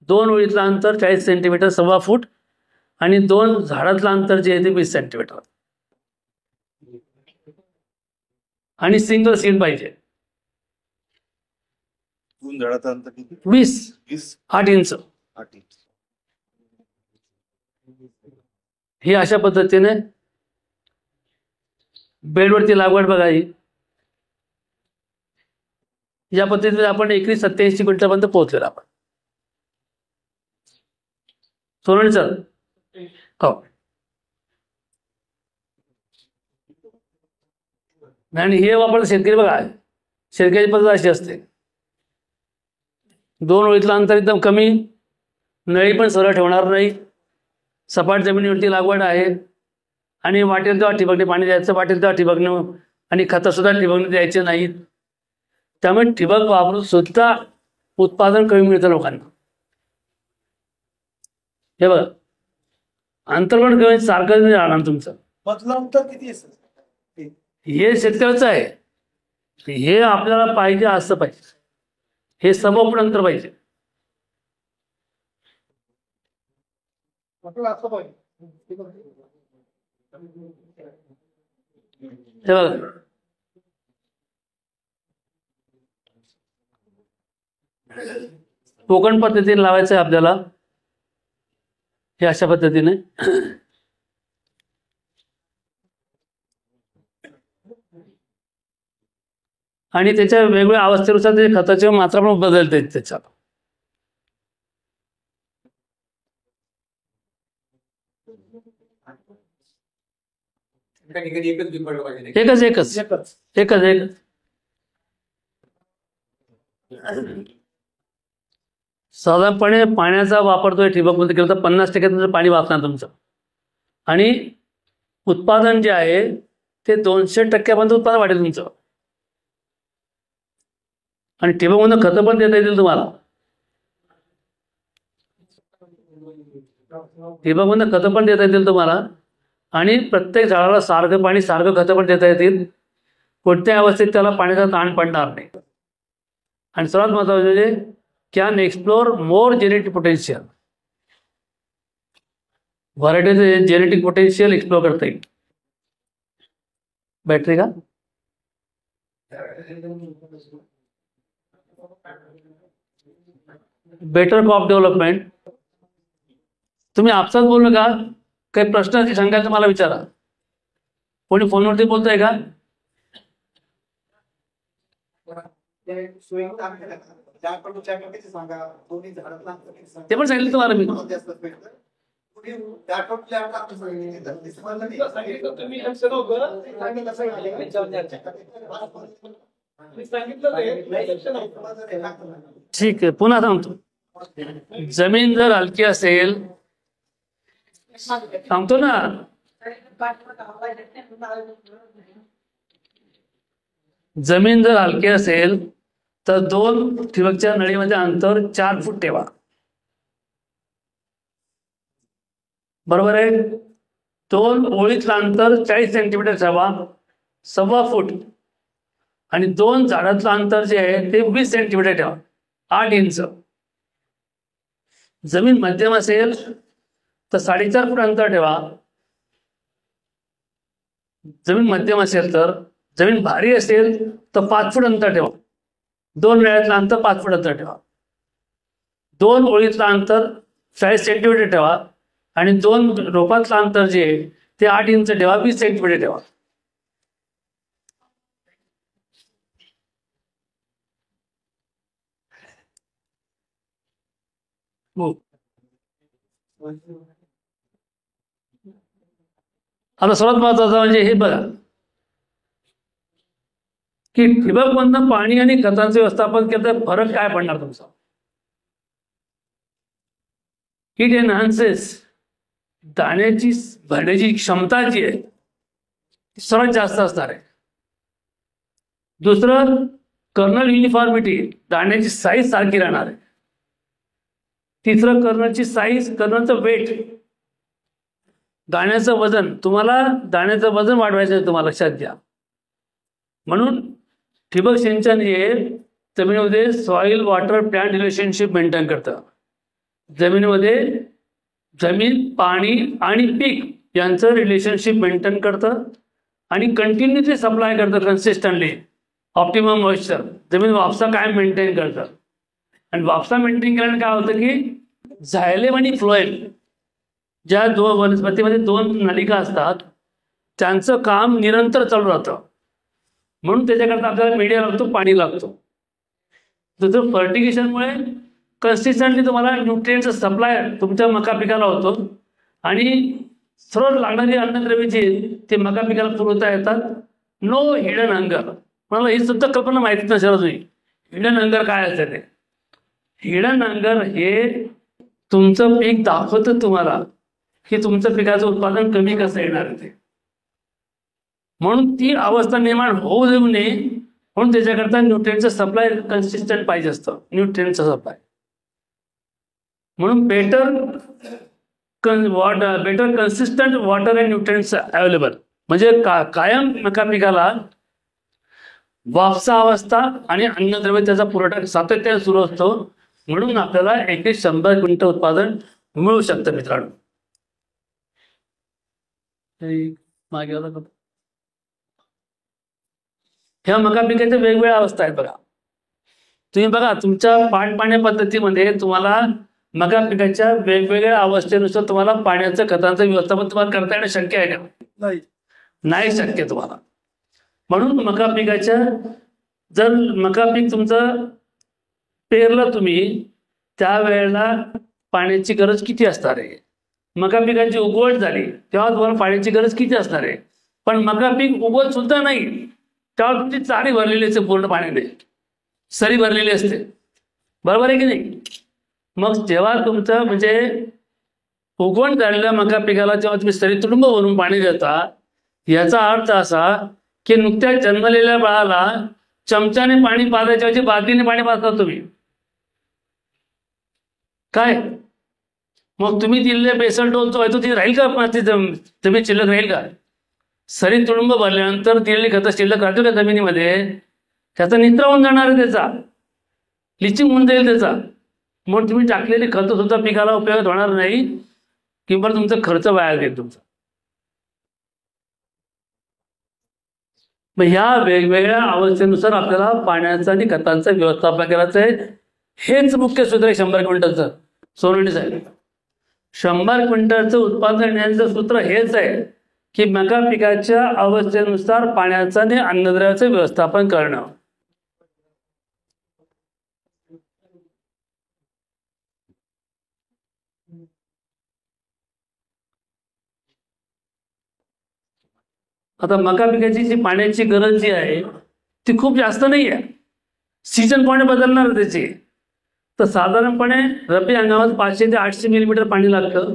2 ओळीतलं अंतर 40 सेंटीमीटर, 1.25 फूट आणि 2 झाडातलं अंतर जे आहे ते 20 सेंटीमीटर. आणि सिंगल सीड पाहिजे. 2 झाडाचं अंतर किती? 20 8 इंच. ही अशा पद्धतीने बेडवरती लागवड बघावी. या पद्धतीने आपण एकरी 87 क्विंटलपर्यंत पोहोचलेलो आपण. सोनवणे सर हो. आणि हे वापरलं शेतकरी बघा, शेतकऱ्याची पद्धत अशी असते 2 ओळीतलं अंतर एकदम कमी, नळी पण सरळ ठेवणार नाही, सपाट जमिनीवरती लागवड आहे आणि वाटेल तेव्हा ठिबकने पाणी द्यायचं, वाटेल तेव्हा ठिबकनं, आणि खतं सुद्धा ठिबकने द्यायचे नाहीत. त्यामुळे ठिबक वापरून सुद्धा उत्पादन कमी मिळतं लोकांना. हे बघा अंतर पण कमी सारखं नाही राहणार तुमचं. मधलं अंतर किती असेल? हे शेतकऱ्याचं आहे. हे आपल्याला पाहिजे असं पाहिजे, हे समोपण अंतर पाहिजे. हे बघा कोकण पद्धतीने लावायचं आहे आपल्याला. हे अशा पद्धतीने आणि त्याच्या वेगवेगळ्या अवस्थेनुसार ते खताची मात्रा पण बदलते त्याच्यात. एकच एकच एकच एकच एकच साधारणपणे पाण्याचा वापर तो ठिबकमध्ये केला तर 50% तुमचं पाणी वाचणार तुमचं. आणि उत्पादन जे आहे ते 200% उत्पादन वाढेल तुमचं. आणि ठिबकमधून खतं पण देता येतील तुम्हाला. ठिबकमधून खतं पण देता येतील तुम्हाला आणि प्रत्येक झाडाला सारखं पाणी सारखं खतं पण देता येतील. कोणत्याही अवस्थेत त्याला पाण्याचा ताण पडणार नाही. आणि सर्वात महत्त्वाचं म्हणजे can explore more genetic potential. व्हरायटीचं जेनेटिक पोटेन्शियल एक्सप्लोर करता येईल. बॅटरी का बेटर क्रॉप डेव्हलपमेंट. तुम्ही आपसात बोलू का? काही प्रश्न शंका तर मला विचारा. कोणी फोनवरती बोलतोय का? ते पण सांगितलं तुम्हाला मी. ठीक आहे, पुन्हा सांगतो. जमीन जर हलकी असेल, सांगतो ना, जमीन जर हलकी असेल तर 2 ठिबकच्या नळीमध्ये अंतर 4 फूट ठेवा. बरोबर आहे. 2 ओळीतलं अंतर 40 सेंटीमीटर ठेवा, 1.25 फूट. आणि 2 झाडातलं अंतर जे आहे ते 20 सेंटीमीटर ठेवा, 8 इंच. जमीन मध्यम असेल तर 4.5 फूट अंतर ठेवा. जमीन मध्यम असेल तर, जमीन भारी असेल तर 5 फूट अंतर ठेवा. 2 नळ्यातलं अंतर 5 फूट अंतर ठेवा. 2 ओळीतलं अंतर 40 सेंटीमीटर ठेवा आणि 2 रोपातलं अंतर जे आहे ते 8 इंच ठेवा, 20 सेंटीमीटर ठेवा. आता सर्वात महत्वाचं म्हणजे हे बघा की ठिबकमधनं पाणी आणि खतांचं व्यवस्थापन केलं तर फरक काय पडणार तुमचा. इट एनहान्सेस. दाण्याची भरण्याची क्षमता जी आहे ती सर्वात जास्त असणार आहे. दुसरं, कर्नल युनिफॉर्मिटी, दाण्याची साईज सारखी राहणार आहे. तिसरं, कर्नलची साईज, कर्नलचं वेट, दाण्याचं वजन. तुम्हाला दाण्याचं वजन वाढवायचं आहे, तुम्हाला लक्षात घ्या. म्हणून ठिबक सिंचन हे जमिनीमध्ये soil water plant relationship maintain करतं. जमिनीमध्ये जमीन, पाणी आणि पीक यांचं रिलेशनशिप मेंटेन करतं आणि कंटिन्युअसली सप्लाय करतं, कन्सिस्टंटली ऑप्टिमम मॉइश्चर. जमीन वापसा कायम मेंटेन करतं. आणि वापसा मेंटेन केल्याने काय होतं की झायलेम आणि फ्लोएम, ज्या 2 वनस्पतीमध्ये 2 नलिका असतात, त्यांचं काम निरंतर चालू राहतं. म्हणून त्याच्याकरता आपल्याला मीडिया लागतो, पाणी लागतो. दुसरं, फर्टिगेशनमुळे कन्सिस्टंटली तुम्हाला न्यूट्रिएंटचा सप्लाय तुमच्या मका पिकाला होतो आणि सर्व लागणारी अन्नद्रव्ये जी ते मका पिकाला पुरवता येतात. No hidden hunger. मला ही सुद्धा कल्पना माहिती नसेल तुम्ही हिडन हंगर काय असते ते. हिडन हंगर हे तुमचं पीक दाखवतं तुम्हाला की तुमचं पिकाचं उत्पादन कमी कसं येणार ते. म्हणून ती अवस्था निर्माण होऊ देऊ नये म्हणून त्याच्याकरता न्यूट्रिएंटचं सप्लाय कन्सिस्टंट पाहिजे असतं. न्यूट्रिएंटचं सप्लाय म्हणून better consistent water and nutrients available, म्हणजे कायम मका पिकाला वापसा अवस्था आणि अन्नद्रव्य त्याचा पुरवठा सातत्याने सुरू असतो. म्हणून आपल्याला 100 क्विंटल उत्पादन मिळू शकतं मित्रांनो. मागे ह्या मका पिकाच्या वेगवेगळ्या अवस्था आहेत बघा. तुम्ही बघा तुमच्या पाणी पद्धतीमध्ये तुम्हाला मका पिकाच्या वेगवेगळ्या अवस्थेनुसार तुम्हाला पाण्याचं खतांचं व्यवस्थापन तुम्हाला करता येणं शक्य आहे का? नाही शक्य तुम्हाला. म्हणून मका पिकाच्या जर मका पीक तुमचं पेरलं तुम्ही त्यावेळेला पाण्याची गरज किती असणार आहे. मका पिकाची उगवण झाली तेव्हा तुम्हाला पाण्याची गरज किती असणार आहे. पण मका पीक उगवत सुद्धा नाही तेव्हा तुमची चारी भरलेली असते, पूर्ण पाण्याने सरी भरलेली असते. बरोबर आहे की नाही. मग जेव्हा तुमचं म्हणजे उगवण झालेल्या मका पिकाला जेव्हा तुम्ही सरी तुडुंब भरून पाणी देता याचा अर्थ असा की नुकत्याच जन्मलेल्या बाळाला चमच्याने पाणी पाजायच्या ऐवजी बादलीने पाणी पाजता तुम्ही. काय मग तुम्ही दिलेले बेसल डोस जो आहे तो राहील का, जमीन शिल्लक राहील का? सरी तुडुंब भरल्यानंतर दिलेली खतं शिल्लक राहतो का जमिनीमध्ये? त्याचा निद्रा होऊन जाणार आहे, त्याचा लिचिंग होऊन जाईल त्याचा. म्हणून तुम्ही टाकलेली खतं सुद्धा पिकाला उपयोगात होणार नाही किंवा तुमचा खर्च वाया जाईल तुमचा. मग ह्या वेगवेगळ्या अवस्थेनुसार आपल्याला पाण्याचं आणि खतांचं व्यवस्थापन करायचं आहे. हेच मुख्य सूत्र आहे 100 क्विंटलचं. सोनवणे साहेब, 100 क्विंटलचं उत्पादन घेण्याचं सूत्र हेच आहे की मका पिकाच्या अवस्थेनुसार पाण्याचं आणि अन्नद्रव्याचं व्यवस्थापन करणं. आता मका पिकाची जी पाण्याची गरज जी आहे ती खूप जास्त नाही आहे. सीजन पॉईंट बदलणार त्याची. तर साधारणपणे रब्बी हंगामात 500 ते 800 मिलीमीटर पाणी लागतं.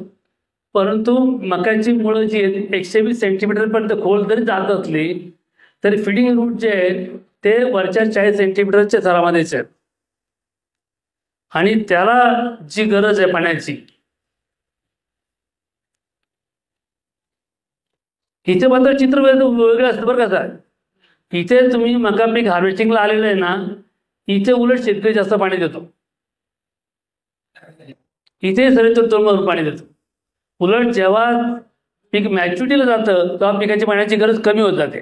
परंतु मकाची मुळं जी आहेत 120 सेंटीमीटरपर्यंत खोल जरी जात असली तरी फिडिंग रूट जे आहेत ते वरच्या 40 सेंटीमीटरच्या थरामध्येच आहेत. आणि त्याला जी गरज आहे पाण्याची, इथे मात्र चित्र वेगळं असतं बरं का सर. इथे तुम्ही मका पीक हार्वेस्टिंगला आलेलं आहे ना, इथे उलट शेतकरी जास्त पाणी देतो. इथे सरीतून पाणी देतो. उलट जेव्हा पीक मॅच्युरिटीला जातं तेव्हा पिकाची पाण्याची गरज कमी होत जाते.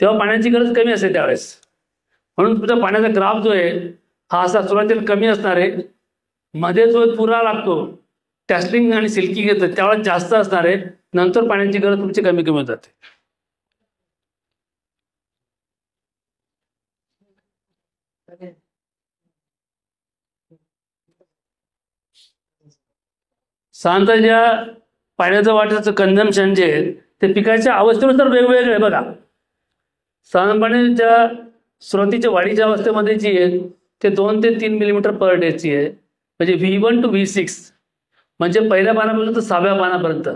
तेव्हा पाण्याची गरज कमी असते त्यावेळेस. म्हणून तुमचा पाण्याचा ग्राफ जो आहे हा असा सुरुवातीला कमी असणार आहे, मध्ये जो पुरा लागतो टॅस्लिंग आणि सिल्की घेतं त्यावेळेस जास्त असणार आहे, नंतर पाण्याची गरज तुमची कमी कमी होत जाते. साधारणतः ज्या पाण्याचं वाटण्याचं कन्झम्पशन जे आहे ते पिकाच्या अवस्थेनुसार वेगवेगळे आहे बघा. साधारणपणे ज्या सुरुवातीच्या वाढीच्या अवस्थेमध्ये जी आहे ते 2 ते 3 मिलीमीटर पर डेची आहे. म्हणजे V1 to V6 म्हणजे पहिल्या पानापासून तर 6व्या पानापर्यंत.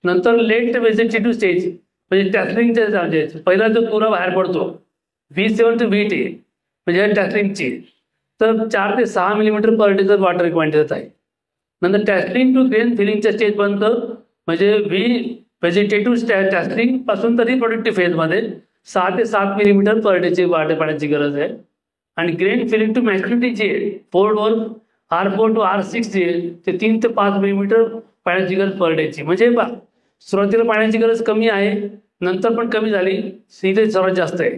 नंतर लेट व्हेजिटेटिव्ह स्टेज म्हणजे टॅस्लिंगच्या पहिला जो तुरा बाहेर पडतो V7 to V10 म्हणजे टॅस्लिंगची, तर 4 ते 6 मिलीमीटर पर डेचं वॉटर रिक्वायरमेंट आहे. नंतर टॅस्लिंग टू ग्रेन फिलिंगच्या स्टेजपर्यंत म्हणजे व्हेजिटेटिव्ह टॅस्लिंग पासून तरी प्रोडक्टिव्ह फेजमध्ये 6 ते 7 मिलीमीटर पर डेची पाण्याची गरज आहे. आणि ग्रेन फिलिंग टू मॅच्युरिटी जी आहे R4 to R6 जी आहे ते 3 ते 5 मिलीमीटर पाण्याची गरज पर डेची. म्हणजे सुरुवातीला पाण्याची गरज कमी आहे, नंतर पण कमी झाली, इथे सर्वात जास्त आहे.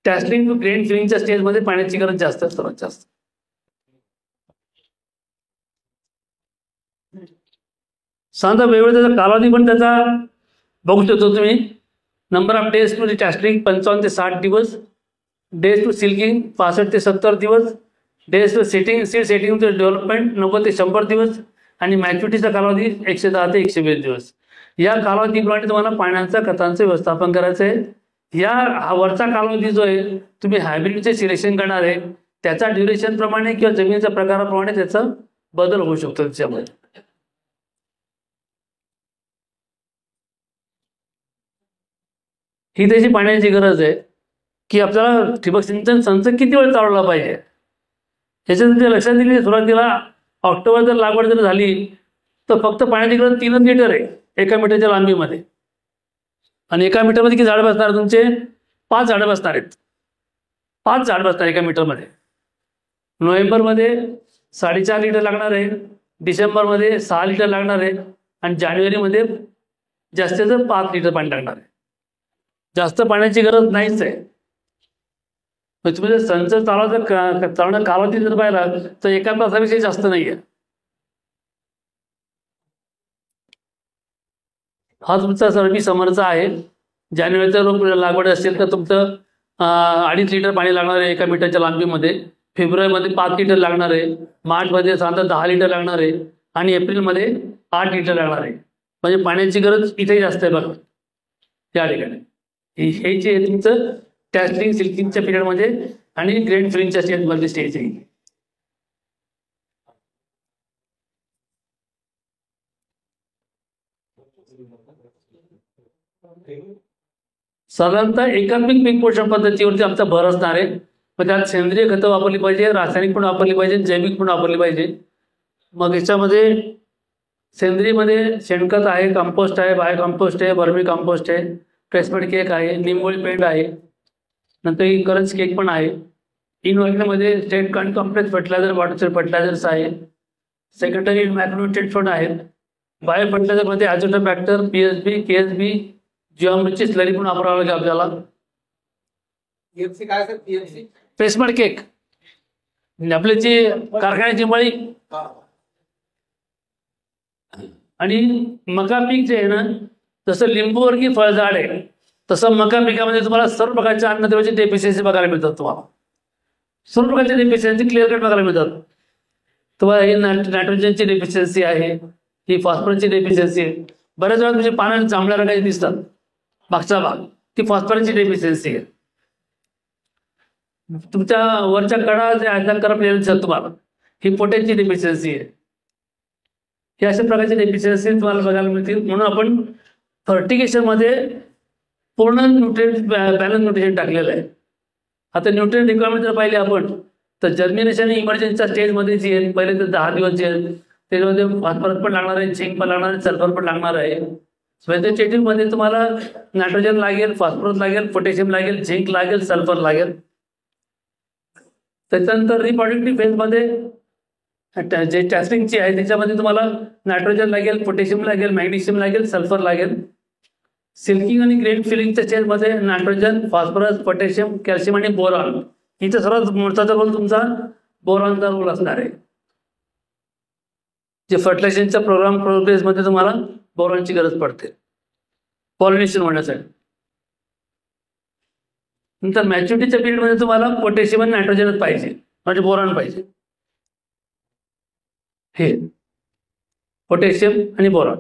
टॅस्लिंग टू ग्रेन फिलिंगच्या स्टेजमध्ये पाण्याची गरज जास्त आहे, सर्वात जास्त. साधा वेगवेगळा त्याचा कालावधी पण त्याचा बघू शकतो तुम्ही. नंबर ऑफ डेज टू टॅस्लिंग 55 ते 60 दिवस, डेज टू सिल्किंग 65 ते 70 दिवस, days to seed setting to development 90 ते 100 दिवस, आणि मॅच्युरिटीचा कालावधी 110 ते 120 दिवस. या कालावधीप्रमाणे तुम्हाला पाण्याचं खतांचं व्यवस्थापन करायचं आहे. या वरचा कालावधी जो आहे तुम्ही हायब्रिडचे सिलेक्शन करणार आहे त्याचा ड्युरेशन प्रमाणे किंवा जमिनीच्या प्रकाराप्रमाणे त्याचा बदल होऊ शकतो त्याच्यामध्ये. ही त्याची पाण्याची गरज आहे की आपल्याला ठिबक सिंचन संच किती वेळ चालवला पाहिजे याच्यात लक्षात दिली. सुरुवातीला ऑक्टोबर जर लागवड जर झाली तर फक्त पाण्याची गरज 3 लिटर आहे 1 मीटरच्या लांबीमध्ये. आणि 1 मीटरमध्ये किती झाडं बसणार तुमचे? 5 झाडं बसणार आहेत. 5 झाड बसणार 1 मीटरमध्ये. नोव्हेंबरमध्ये 4.5 लिटर लागणार आहे, डिसेंबरमध्ये 6 लिटर लागणार आहे, आणि जानेवारीमध्ये जास्तीत 5 लिटर पाणी लागणार आहे. जास्त पाण्याची गरज नाहीच आहे. तुम्ही जर संच चालवणं कालावधी जर पाहिला तर 1 तासापेक्षा जास्त नाही आहे. हा तुमचा रब्बी समरचा आहे. जानेवारीचा रोप लागवड असेल तर तुमचं 2.5 लिटर पाणी लागणार आहे 1 मीटरच्या लांबीमध्ये. फेब्रुवारीमध्ये 5 लिटर लागणार आहे, मार्चमध्ये साधारण 10 लिटर लागणार आहे, आणि एप्रिलमध्ये 8 लिटर लागणार आहे. म्हणजे पाण्याची गरज इथेही जास्त आहे बघा त्या ठिकाणी. हे जे आहे तुमचं टॅस्लिंग सिल्किंगच्या पिरियडमध्ये आणि ग्रेन फिलिंगच्या स्टेजमध्ये स्टेज आहे. साधारणतः एकात्मिक पीक पोषण पद्धतीवरती आमचा भर असणार आहे. मग त्यात सेंद्रिय खतं वापरली पाहिजे, रासायनिक पण वापरली पाहिजे, जैविक पण वापरली पाहिजे. मग याच्यामध्ये सेंद्रियमध्ये शेणखत आहे, कंपोस्ट आहे, बायो कंपोस्ट आहे, वर्मी कंपोस्ट आहे, ट्रेसमेंट केक आहे, निंबोळी पेंड आहे, नंतर करंज केक पण आहे. इनऑर्गॅनिकमध्ये स्टेट कॉन कॉम्प्लेक्स फर्टिलायझर, वॉटर फर्टिलायझर्स आहे. सेकंडरी मॅक्रोन्यूट्रिएंट्स पण आहेत. बायो फर्टिलायझरमध्ये ॲझोटोबॅक्टर, पीएसबी, केएसबी, जीवामृतची स्लरी पण वापरावं लागेल आपल्याला. पीएमसी काय सर? पीएमसी ट्रेसमेंट केक आपली जी कारखान्याची मळी. आणि मका पीक जे आहे ना, जसं लिंबूवर्गीय फळझाड आहे तसं मका पिकामध्ये तुम्हाला सर्व प्रकारच्या अन्नद्रव्याची डेफिशियन्सी बघायला मिळतात. तुम्हाला सर्व प्रकारच्या डेफिशियन्सी क्लिअर कट बघायला मिळतात. तुम्हाला ही नायट्रोजनची डेफिशियन्सी आहे, ही फॉस्फरसची डेफिशियन्सी आहे. बऱ्याच वेळा तुमच्या पाण्यात जांभळ्या रंगाचे दिसतात मागचा भाग, ती फॉस्फरसची डेफिशियन्सी आहे. तुमच्या वरच्या कडा जे आयतान करपलेले दिसतात तुम्हाला, ही पोटॅशची डेफिशियन्सी आहे. हे अशा प्रकारची डेफिशियन्सी तुम्हाला बघायला मिळतील. म्हणून आपण फर्टिगेशनमध्ये पूर्ण न्यूट्रिएंट बॅलन्स न्यूट्रिशन टाकलेलं आहे. आता न्यूट्रिएंट रिक्वायरमेंट जर पाहिली आपण तर जर्मिनेशन इमर्जन्सीच्या स्टेजमध्ये जी आहे, पहिले तर 10 दिवस जे आहेत त्याच्यामध्ये फॉस्फरस पण लागणार आहे, झिंक पण लागणार आहे, सल्फर पण लागणार आहे. व्हेजिटेटिव्हमध्ये तुम्हाला नायट्रोजन लागेल, फॉस्फरस लागेल, पोटॅशियम लागेल, झिंक लागेल, सल्फर लागेल. त्याच्यानंतर रिप्रोडक्टिव्ह फेजमध्ये जे टेस्टिंगची आहे त्याच्यामध्ये तुम्हाला नायट्रोजन लागेल, पोटॅशियम लागेल, मॅग्नेशियम लागेल, सल्फर लागेल. सिल्किंग आणि ग्रेन फिलिंगच्या स्टेजमध्ये नायट्रोजन, फॉस्फरस, पोटॅशियम, कॅल्शियम आणि बोरॉन. इथं सर्वात महत्त्वाचा रोल तुमचा बोरॉनचा रोल असणार आहे. जे फर्टिलायझेशनच्या प्रोग्रेसमध्ये तुम्हाला बोरॉनची गरज पडते पॉलिनेशन होण्यासाठी. नंतर मॅच्युरिटीच्या पिरियडमध्ये तुम्हाला पोटॅशियम आणि नायट्रोजनच पाहिजे, म्हणजे बोरॉन पाहिजे. हे पोटॅशियम आणि बोरॉन.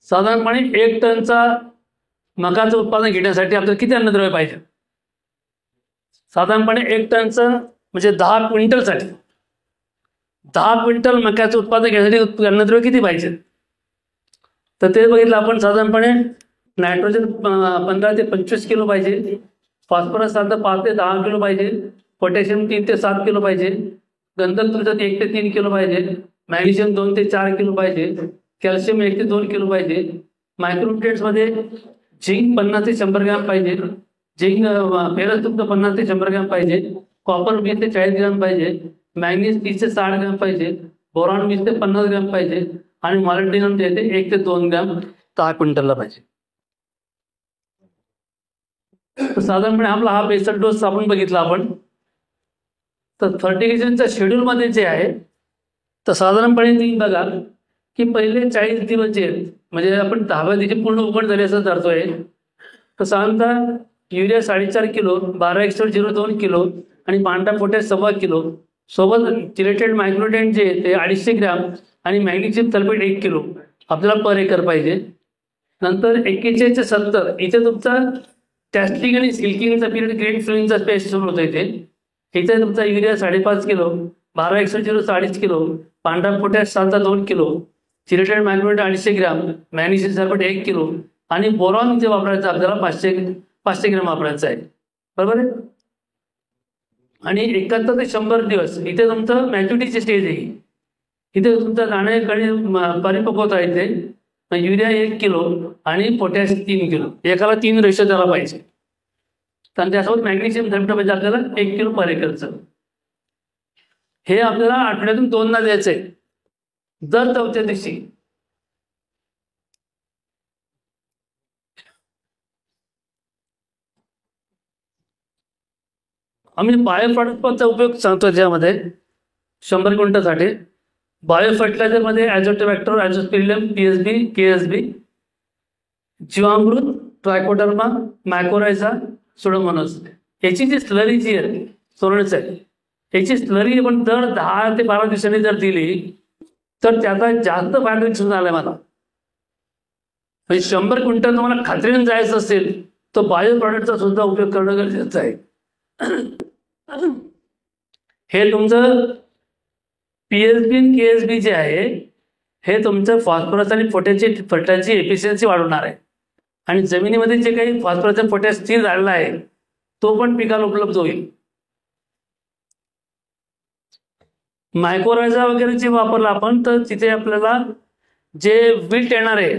साधारणपणे 1 टनचा मकाचं उत्पादन घेण्यासाठी आपल्याला किती अन्नद्रव्य पाहिजे? साधारणपणे 1 टनचं म्हणजे 10 क्विंटलसाठी 10 क्विंटल मक्याचं उत्पादन घेण्यासाठी अन्नद्रव्य किती पाहिजे? तर ते बघितलं आपण. साधारणपणे नायट्रोजन 15 ते 25 किलो पाहिजे, फॉस्फरस साधारण 5 ते 10 किलो पाहिजे, पोटॅशियम 3 ते 7 किलो पाहिजे, गंधक तुमचं 1 ते 3 किलो पाहिजे, मॅग्नेशियम 2 ते 4 किलो पाहिजे, कॅल्शियम 1 ते 2 किलो पाहिजे. मायक्रोन्युट्रिएंट्समध्ये झिंक 50 ते 100 ग्रॅम पाहिजे, झिंक फेरस तुमचं 50 ते 100 ग्रॅम पाहिजे, कॉपर 20 ते 40 ग्रॅम पाहिजे, मॅग्नीज 30 ते 60 ग्रॅम पाहिजे, बोरॉन 20 ते 50 ग्रॅम पाहिजे आणि मॉलिब्डेनम जे ते 1 ते 2 ग्रॅम 10 क्विंटलला पाहिजे. तर साधारणपणे आपला हा बेसल डोस आपण बघितला आपण. तर फर्टिगेशनच्या शेड्यूलमध्ये जे आहे तर साधारणपणे तुम्ही बघा की पहिले 40 दिवस जे आहेत म्हणजे आपण 10व्या दिवशी पूर्ण उघड झाले असं धरतोय. तर साधारणतः युरिया 4.5 किलो, 12-0.2 किलो आणि पांढरा पोटॅश 1.25 किलो सोबत चिलेटेड मायक्रोन्यूट्रिएंट जे आहे ते 250 ग्रॅम आणि मॅग्नेशियम सल्फेट 1 किलो आपल्याला पर एकर पाहिजे. नंतर 41 ते 70 इथे तुमचा टेस्टिंग आणि सिल्किंगचा पिरियड ग्रेन फिलिंगचा स्पेस सुरू होतो. इथे तुमचा युरिया 5.5 किलो, 12-0.2 किलो, पांढरा potash 7.2 kilo, chelated micronutrient 250 gram, magnesium sulphate 1 kilo आणि बोरॉन जे वापरायचं आपल्याला 500 ग्रॅम वापरायचं आहे. बरोबर आहे. आणि 71 ते 100 दिवस इथे तुमचं मॅच्युरिटीची स्टेज आहे. इथे तुमचा दाण्याकडे परिपक्वता आहे. इथे युरिया 1 किलो आणि पोटॅश 3 किलो, एकाला 3 रेशो त्याला पाहिजे. तर त्यासोबत मॅग्नेशियम सल्फेट पाहिजे आपल्याला 1 किलो पर एकरचं. हे आपल्याला आठवड्यातून 2दा द्यायचं आहे. दर 4थ्या दिवशी. आम्ही बायो प्रॉडक्टचा उपयोग सांगतो. त्याच्यामध्ये 100 क्विंटलसाठी बायो फर्टिलायझरमध्ये ॲझोटोबॅक्टर, ॲझोस्पिरिलम, पीएसबी, केएसबी, जीवामृत, ट्रायकोडर्मा, मॅकोरायझा, सुडोमोनास याची जी स्लरी जी आहे सोलण्याच आहे, याची स्लरी आपण दर 10 ते 12 दिवसांनी जर दिली तर त्याचा जास्त फायदा दिसून आला मला. म्हणजे 100 क्विंटल तुम्हाला खात्रीने जायचं असेल तर बायो प्रॉडक्टचा सुद्धा उपयोग करणं गरजेचं आहे. हे तुमचं PSB आणि KSB जे आहे हे तुमचं फॉस्फरस आणि पोटॅशची एफिशियन्सी वाढवणार आहे आणि जमिनीमध्ये जे काही फॉस्फरस आणि पोटॅश स्थिर झालेला आहे तो पण पिकाला उपलब्ध होईल. मायक्रोरायझा वगैरे जे वापरलं आपण तर तिथे आपल्याला जे विल्ट येणार आहे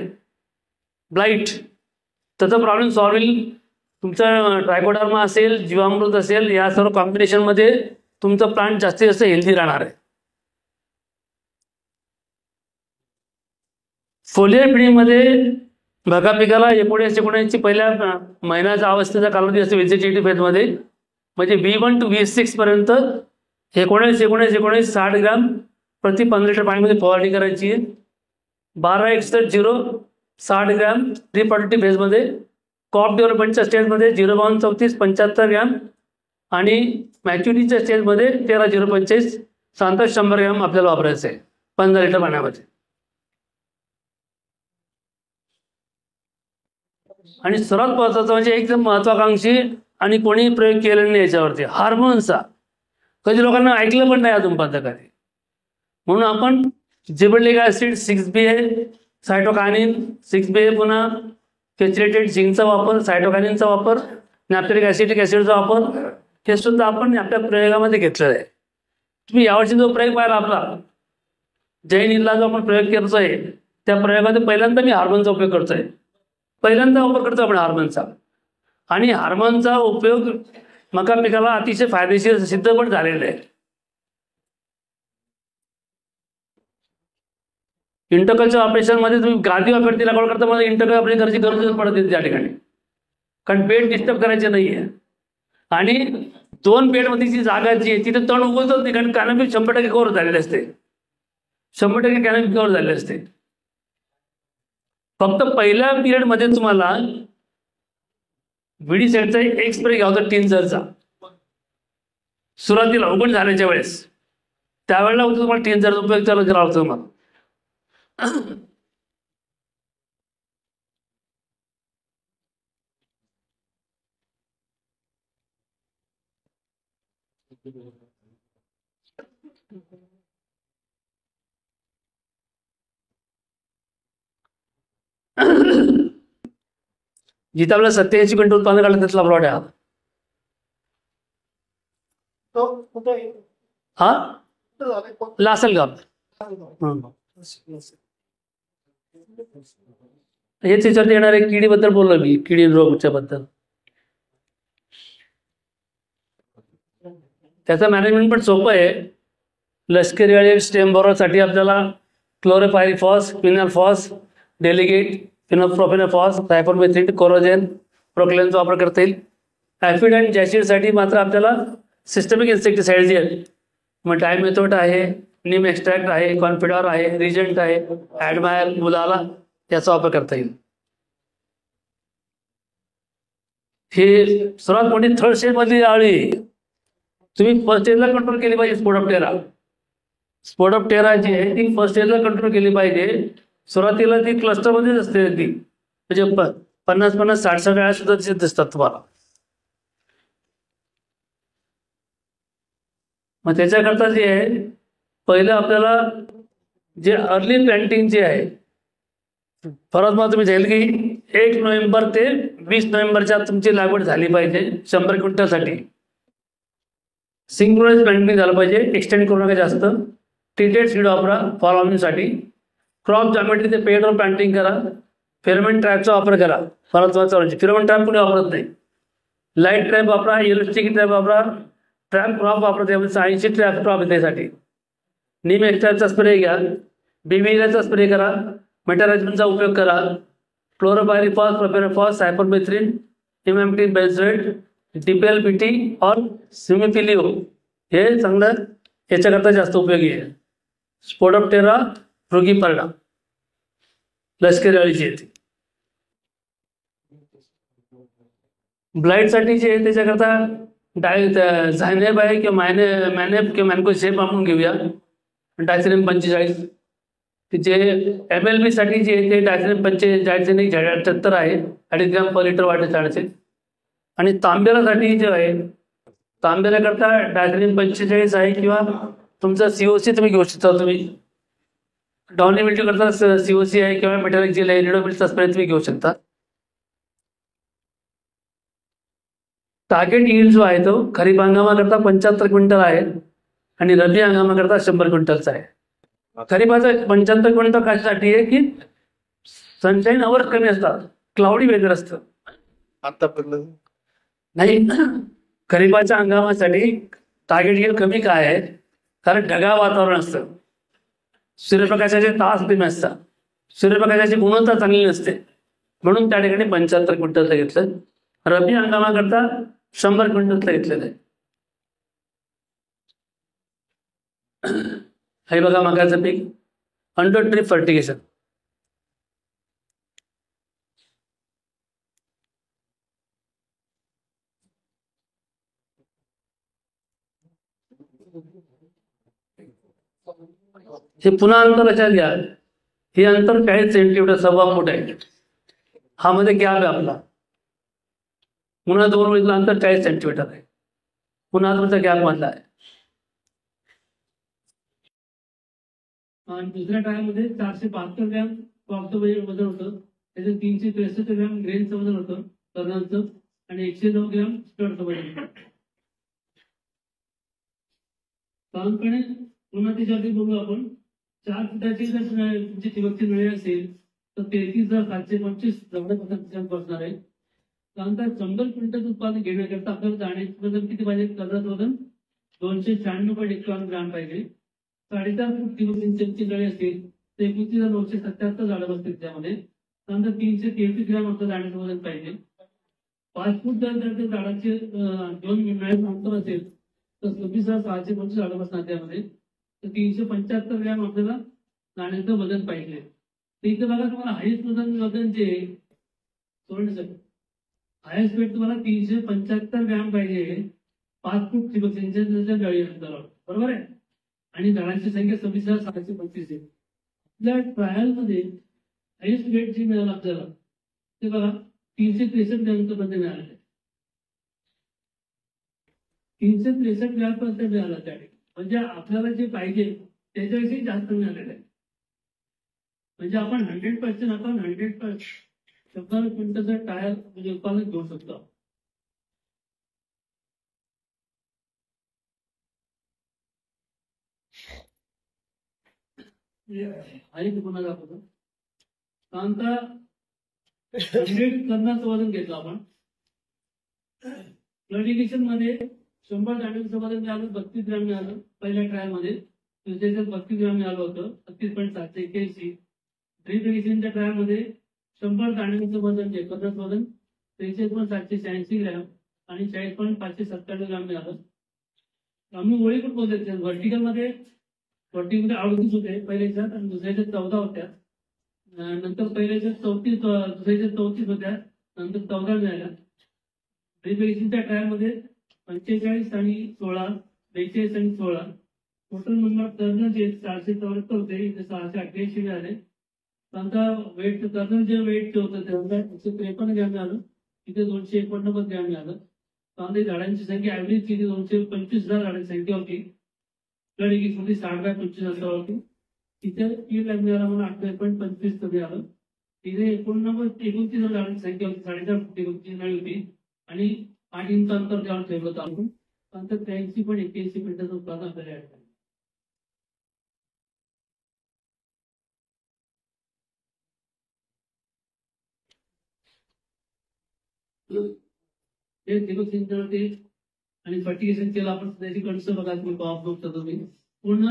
ब्लाइट त्याचा प्रॉब्लेम सॉल्व्ह होईल. तुमचा ट्रायकोडर्मा असेल, जीवामृत असेल, या सर्व कॉम्बिनेशनमध्ये तुमचा प्लांट जास्तीत जास्त हेल्दी राहणार आहे. फोलियर ब्रीडिंगमध्ये बघा पिकाला 19 पहिल्या महिन्याच्या अवस्थेचा कालावधी असतो व्हेजिटेटिव्ह फेजमध्ये, म्हणजे V1 to V6 पर्यंत 19 60 ग्रॅम प्रति 15 लिटर पाण्यामध्ये फवारणी करायची आहे. 12-61-0 60 ग्रॅम प्री फेजमध्ये, क्रॉप डेव्हलपमेंटच्या स्टेजमध्ये 0-32-34 75 ग्रॅम आणि मॅच्युरिटीच्या स्टेजमध्ये 13-0-45 100 ग्रॅम आपल्याला वापरायचं आहे 15 लिटर पाण्यामध्ये. आणि सर्वात महत्त्वाचं म्हणजे एकदम महत्वाकांक्षी आणि कोणी प्रयोग केलेला नाही याच्यावरती हार्मोन्सचा, कधी लोकांना ऐकलं पण नाही अजूनपर्यंत कधी. म्हणून आपण gibberellic acid 6BA, cytokinin 6BA, पुन्हा कॅचरेटेड झिंकचा वापर, सायटोकायनिनचा वापर, नॅप्थॅलिक ॲसिटिक ॲसिडचा वापर हे सुद्धा आपण आपल्या प्रयोगामध्ये घेतलेलं आहे. तुम्ही यावर्षी जो प्रयोग पाहिला आपला जैन जो आपण प्रयोग करतोय त्या प्रयोगामध्ये पहिल्यांदा मी हार्मोनचा उपयोग करतोय, पहिल्यांदा वापर करतो आपण हार्मोनचा. आणि हार्मोनचा उपयोग मका पिकाला अतिशय फायदेशीर सिद्ध पण झालेला आहे. इंटरकल्चर ऑपरेशनमध्ये तुम्ही गादी वापरती लागवड करता, मला इंटरकल्चर ऑपरेशन करायची गरज पडते त्या ठिकाणी, कारण बेड डिस्टर्ब करायचे नाही आहे. आणि 2 बेडमध्ये जी जागा जी आहे तिथे तण उगवतच नाही, कारण कॅनोपी 100% कव्हर झालेले असते, 100% कॅनोपी कव्हर झालेले असते. फक्त पहिल्या पिरियडमध्ये तुम्हाला विडी सेटचा एक स्प्रे घ्यावा होता टिन्झरचा, सुरुवातीला उघड झाल्याच्या वेळेस त्यावेळेला होतं तुम्हाला टिन्झरचा उपयोग चालू करावा होता तुम्हाला. जिथे आपल्याला 87 क्विंटल उत्पादन काढलं त्यातला प्लॉट आहे तो कुठे आहे? हा कुठं झालंय? लासलगाव. चालेल. हेच त्याच्यावरती येणारे किडीबद्दल बोललो मी, किडी रोगच्या बद्दल. त्याचं मॅनेजमेंट पण सोपं आहे. लष्करी आणि स्टेम बोरसाठी आपल्याला क्लोरोपायरिफॉस, क्विनॉलफॉस, डेलिगेट, फिनोप्रोफेनॉफॉस, सायपरमेथ्रिन, कोरोजेन, प्रोक्लेनचा वापर करता येईल. ॲफिड आणि जॅसिडसाठी मात्र आपल्याला सिस्टमिक इन्सेक्टिसाइड जे आहेत, मग डायमेथोट आहे, नीम एक्स्ट्रॅक्ट आहे, कॉन्फिडॉर आहे, रिजंट आहे, ॲडमायर, मुलाला याचा वापर करता येईल. ही सर्वात मोठी थर्ड स्टेजमधली अळी तुम्ही फर्स्ट स्टेजला कंट्रोल केली पाहिजे. स्पोड ऑफ टेरा जी आहे ती फर्स्ट स्टेजला कंट्रोल केली पाहिजे. सुरुवातीला ती क्लस्टरमध्येच असते, ती म्हणजे 50-50 60 वेळा सुद्धा दिसतात तुम्हाला. मग त्याच्याकरता जे आहे पहिलं आपल्याला जे अर्ली प्लॅन्टिंग जे आहे फरक मला तुम्ही जाईल की 1 नोव्हेंबर ते 20 नोव्हेंबरच्या तुमची लागवड झाली पाहिजे 100 क्विंटलसाठी. सिंक्रोनाइज प्लॅन्टिंग झालं पाहिजे, एक्सटेंड करू नका जास्त. ट्रीटेड सीड वापरा फॉलोमिंगसाठी. क्रॉप जॉमेट्रीचे पेडवर प्लॅन्टिंग करा. फेरोमेन ट्रॅपचा वापर करा. महत्वाचं फेरोमेन ट्रॅप कोणी वापरत नाही. लाईट ट्रॅप वापरा, इलेक्ट्रिक ट्रॅप वापरा, ट्रॅप क्रॉप वापरा, त्यामध्ये 80 ट्रॅप क्रॉप आहे त्यासाठी. नीम एक्स्ट्रॅक्टचा स्प्रे घ्या, बीबीएलचा स्प्रे करा, मेटारायझमचा उपयोग करा. क्लोरोपायरिफॉस, प्रोफेनॉफॉस, सायपरमेथ्रिन, इमॅम्प्टिन बेन्झोएट, DPLPT और सिमिफिलिओ हे चांगलं याच्याकरता जास्त उपयोगी आहे. स्पोडोप्टेरा फ्रुगिपर्डा लष्करी अळीची येते. ब्लाईटसाठी जे आहे त्याच्याकरता झायनेब आहे किंवा मॅनेब किंवा मॅनकोसेप आपण घेऊया. डायथेनियम 45 जे MLB साठी जे आहे ते डायथेनियम 75 आहे, 2.5 ग्रॅम पर लिटर वाटे चालते. आणि तांब्यासाठी जे आहे तांब्याला करता डायथेनियम 45 आहे किंवा तुमचा सीओसी तुम्ही घेऊ शकता. तुम्ही डॉनिबिलिटी करता सीओसी आहे किंवा मेटॅलिक जेल आहे, लिडोबिलिटीचा स्प्रे तुम्ही घेऊ शकता. टार्गेट यील्ड जो आहे तो खरीप हंगामाकरता 75 क्विंटल आहे आणि रब्बी हंगामाकरता 100 क्विंटलचा आहे. खरीपाचा 75 क्विंटल कशासाठी आहे की सनशाईन अवर्स कमी असतात, क्लाउडी वेदर असतं. आतापर्यंत नाही, खरीपाच्या हंगामासाठी टार्गेट यील्ड कमी काय आहे? कारण ढगाळ वातावरण असतं, सूर्यप्रकाशाचे तास कमी असतात, सूर्यप्रकाशाची गुणवत्ता चांगली नसते, म्हणून त्या ठिकाणी 75 क्विंटलचं घेतलं. रब्बी हंगामाकरता 100 क्विंटलचं घेतलेलं आहे. हे बघा मकाचं पीक अंडर ड्रिप फर्टिगेशन. हे पुन्हा अंतर लक्षात घ्या. हे अंतर 40 सेंटीमीटर, 1.25 फूट आहे. हा मध्ये गॅप आहे आपला. पुन्हा 2 ओळीतलं अंतर 40 सेंटीमीटर आहे. पुन्हा तुमचा गॅप मधला आहे. आणि दुसऱ्या टायमध्ये 472 ग्रॅम क्रॉपचं वजन होतं, त्याचे 363 ग्रॅम ग्रेनचं वजन होतं कर्नलचं, आणि 109 ग्रॅम स्टडचं वजन होतं. साधारणपणे पुन्हा त्याच्यावरती बघू आपण. 4 फुटाची जर तुमची ठिबकची नळी असेल तर 33,725 जवळपास बसणार आहे. त्यानंतर 100 क्विंटल उत्पादन घेण्याकरता आपल्याला जाण्याचं वजन किती पाहिजे? कर्जाचं वजन 296.51 ग्राम पाहिजे. 4.5 फूट ठिबकची नळी असेल तर 29,977 झाडं बसतील त्यामध्ये. त्यानंतर 333 ग्राम आपलं जाण्याचं वजन पाहिजे. 5 फूट जर त्या झाडाचे 2 नळ्याचं अंतर असेल तर 26,625 झाडं बसणार त्यामध्ये. तर 375 ग्रॅम आपल्याला नाण्याचं वजन पाहिजे. तर इथे बघा तुम्हाला हायस्ट वजन जे हायस्ट वेट तुम्हाला 375 ग्रॅम पाहिजे 5 फूट ठिबक सिंचनाच्या नळी अंतरावर, बरोबर आहे. आणि झाडांची संख्या 26,725 आहे. आपल्या ट्रायल मध्ये हायस्ट वेट जे मिळालं आपल्याला ते बघा 363 ग्रॅमचं मध्ये मिळालं. 363 ग्रॅमपर्यंत मिळालं त्या ठिकाणी. म्हणजे आपल्याला जे पाहिजे त्याच्यापेक्षा जास्त मिळालेलं आहे. म्हणजे आपण 100% आपण 100% 100 क्विंटलचा टायर म्हणजे उत्पादन घेऊ शकतो. आणि पुन्हा दाखवतो. साधारणतः 100 टनाचं वजन घेतलं आपण. प्लॅनिफिकेशन मध्ये 100 दाण्यांचं वजन मिळालं 32 ग्रॅम मिळालं पहिल्या ट्रायल मध्ये. दुसऱ्या 32 ग्रॅम मिळालं होतं 32.781. ड्रीप इरिगेशनच्या ट्रायल मध्ये 100 दाण्यांचं वजन जे कर्जाचं वजन 63.786 ग्रॅम आणि 40.597 ग्रॅम मिळालं. आम्ही ओळी पण बोलतो व्हर्टिकल मध्ये 38 होते पहिल्याच्यात आणि दुसऱ्याच्या 14 होत्या. नंतर पहिल्याच्या 34 दुसऱ्याच्या 34 होत्या, नंतर 14 मिळाल्या. ड्रीप इरिगेशनच्या ट्रायल मध्ये 45 आणि 16, 42 आणि 16 टोटल नंबर कर्नल जे 474 होते, इथे 688 मिळाले. त्यांचा वेट कर्नल जे वेट जे होतं त्याला 153 ग्रॅम मिळालं, इथे 289 ग्रॅम मिळालं. त्यामध्ये झाडांची संख्या ऍव्हरेज किती 225,000 झाडांची संख्या होती. मध्ये 60/25 अंतर होती. तिथे कीड मिळाला मला 28.25 मिळालं. तिथे 29 झाडांची संख्या होती, 4.5 फुटी नळी होती आणि 8 इंच अंतर त्यावर ठेवलं होतं आपण. नंतर 83.81 मिनिटाचं उत्पादन आपल्याला ऍड. हे ठिबक सिंचनावरती आणि फर्टिगेशन केलं आपण त्याची कंडिशन बघा तुम्ही पूर्ण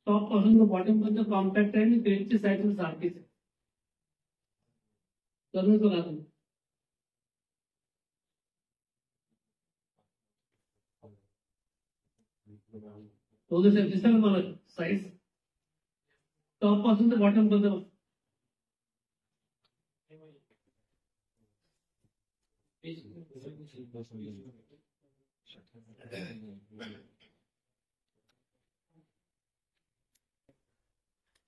टॉप पासून बॉटम पर्यंत कॉम्पॅक्ट आहे आणि ग्रेनची साईज सारखीच आहे. करून बघा तुम्ही. दिसतं का मला साईज टॉप पासून तर बॉटम पर्यंत.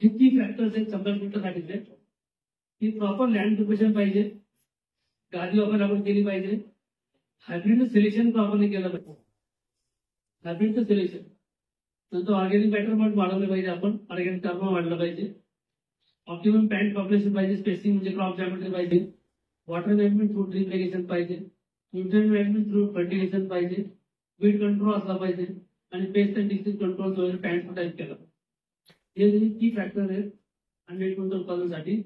किती फॅक्टर्स आहेत 100 क्विंटलसाठी की प्रॉपर लँड प्रिपरेशन पाहिजे, गादी वापर आपण केली पाहिजे, हायब्रिडचं सिलेक्शन प्रॉपरली केलं पाहिजे. हायब्रिडचं सिलेक्शन नंतर ऑर्गॅनिक मॅटर पण वाढवले पाहिजे आपण, ऑर्गॅनिक कार्बन वाढलं पाहिजे. ऑप्टिमम पॅन्ट पॉप्युलेशन पाहिजे, स्पेसिंग म्हणजे क्रॉप जॉमेट्री पाहिजे, water management through drip irrigation पाहिजे, न्यूट्रिएंट मॅनेजमेंट थ्रू फर्टिलायझेशन पाहिजे, वीड कंट्रोल असला पाहिजे आणि पेस्ट अँड डिसीज कंट्रोल जो पॅन्ट टाईप केला. हे की फॅक्टर आहेत 100 क्विंटल उत्पादनासाठी.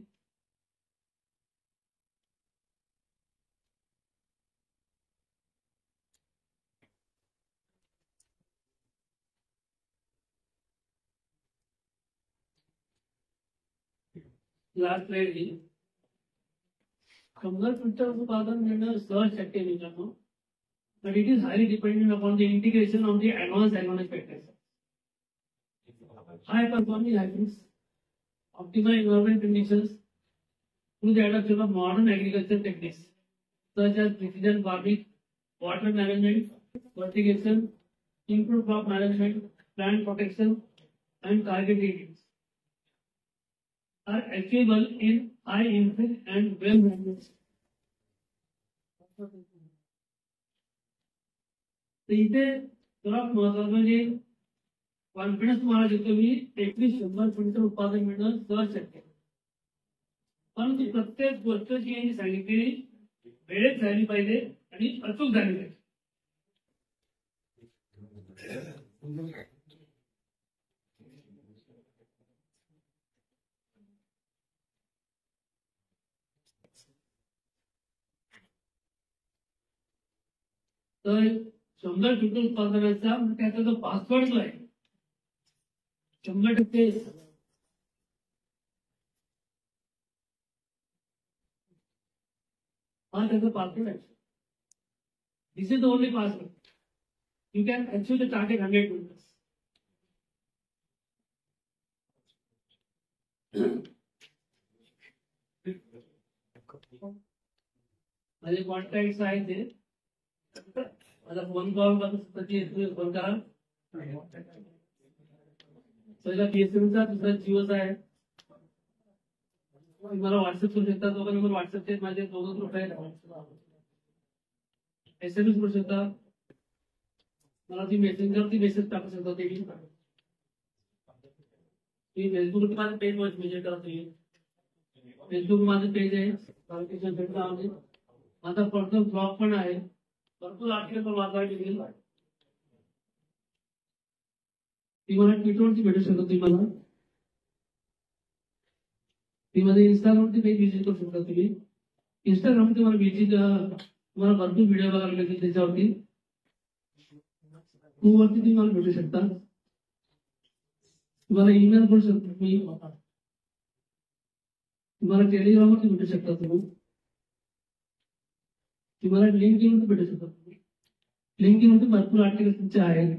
लास्ट स्लाइड ही 100 क्विंटल उत्पादन मिळणं सहज शक्य आहे मित्रांनो, but it is highly dependent upon the integration of the advanced agronomic practices. High performing hybrids, optimal environment conditions through the adoption of modern agriculture techniques such as precision farming, water management, fertigation, improved crop management, plant protection, and targeted yields are achievable in high input and well managed. तर इथे सर्वात महत्वाचं म्हणजे कॉन्फिडन्स तुम्हाला देतो मी, 100 क्विंटल उत्पादन मिळणं सहज शक्य आहे. परंतु प्रत्येक गोष्ट जी यांनी सांगितलेली वेळेत झाली पाहिजे आणि अचूक झाली पाहिजे. तर 100 क्विंटल उत्पादनाचा त्याचा जो पासवर्ड जो आहे 100% हा त्याचा पासवर्ड आहे. This is the only password. You can achieve the target 100 quintals. माझे कॉन्टॅक्ट आहेत ते मला फोन कॉल करून फोन करा. पहिला पीएसएमचा, दुसरा जिओचा आहे. मला व्हॉट्सअप करू शकता. दोघं नंबर व्हॉट्सअपचे माझे दोघं ग्रुप आहेत. SMS करू शकता मला. ती मेसेंजरवरती मेसेज टाकू शकता. ते फेसबुकवरती माझं पेज विजिट करा. तुम्ही फेसबुक माझं पेज आहे, माझा पर्सनल ब्लॉग पण आहे. भरपूर आर्टिकल पण वाचायला मिळेल. ती मला ट्विटरवरती भेटू शकतो. तुम्हाला ती माझ्या इंस्टाग्रामवरती पेज विजिट करू शकता. तुम्ही इंस्टाग्रामवरती मला तुम्हाला भरपूर व्हिडिओ बघायला मिळतील. त्याच्यावरती वरती तुम्ही मला भेटू शकता. तुम्हाला ईमेल करू शकतो. तुम्हाला टेलिग्रामवरती भेटू शकता. तुम्हाला लिंक्डइनवरती भेटू शकता. लिंक्डइनवरती भरपूर आर्टिकल तुमचे आहेत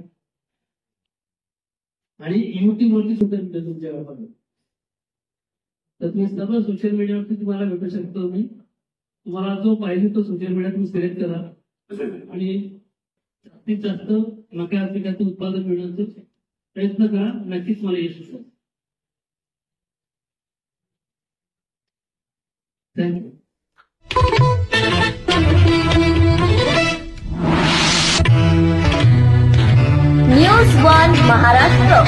आणि युट्यूबवरती सुद्धा भेटेल तुमच्या व्यापारात. तर तुम्ही सर्व सोशल मीडियावरती तुम्हाला भेटू शकतो. तुम्हाला जो पाहिजे तो सोशल मीडिया तुम्ही सिलेक्ट करा आणि जास्तीत जास्त मका पिकाचं उत्पादन मिळवण्याचा प्रयत्न करा. नक्कीच मला यश मिळेल. थँक्यू. News 1 महाराष्ट्र.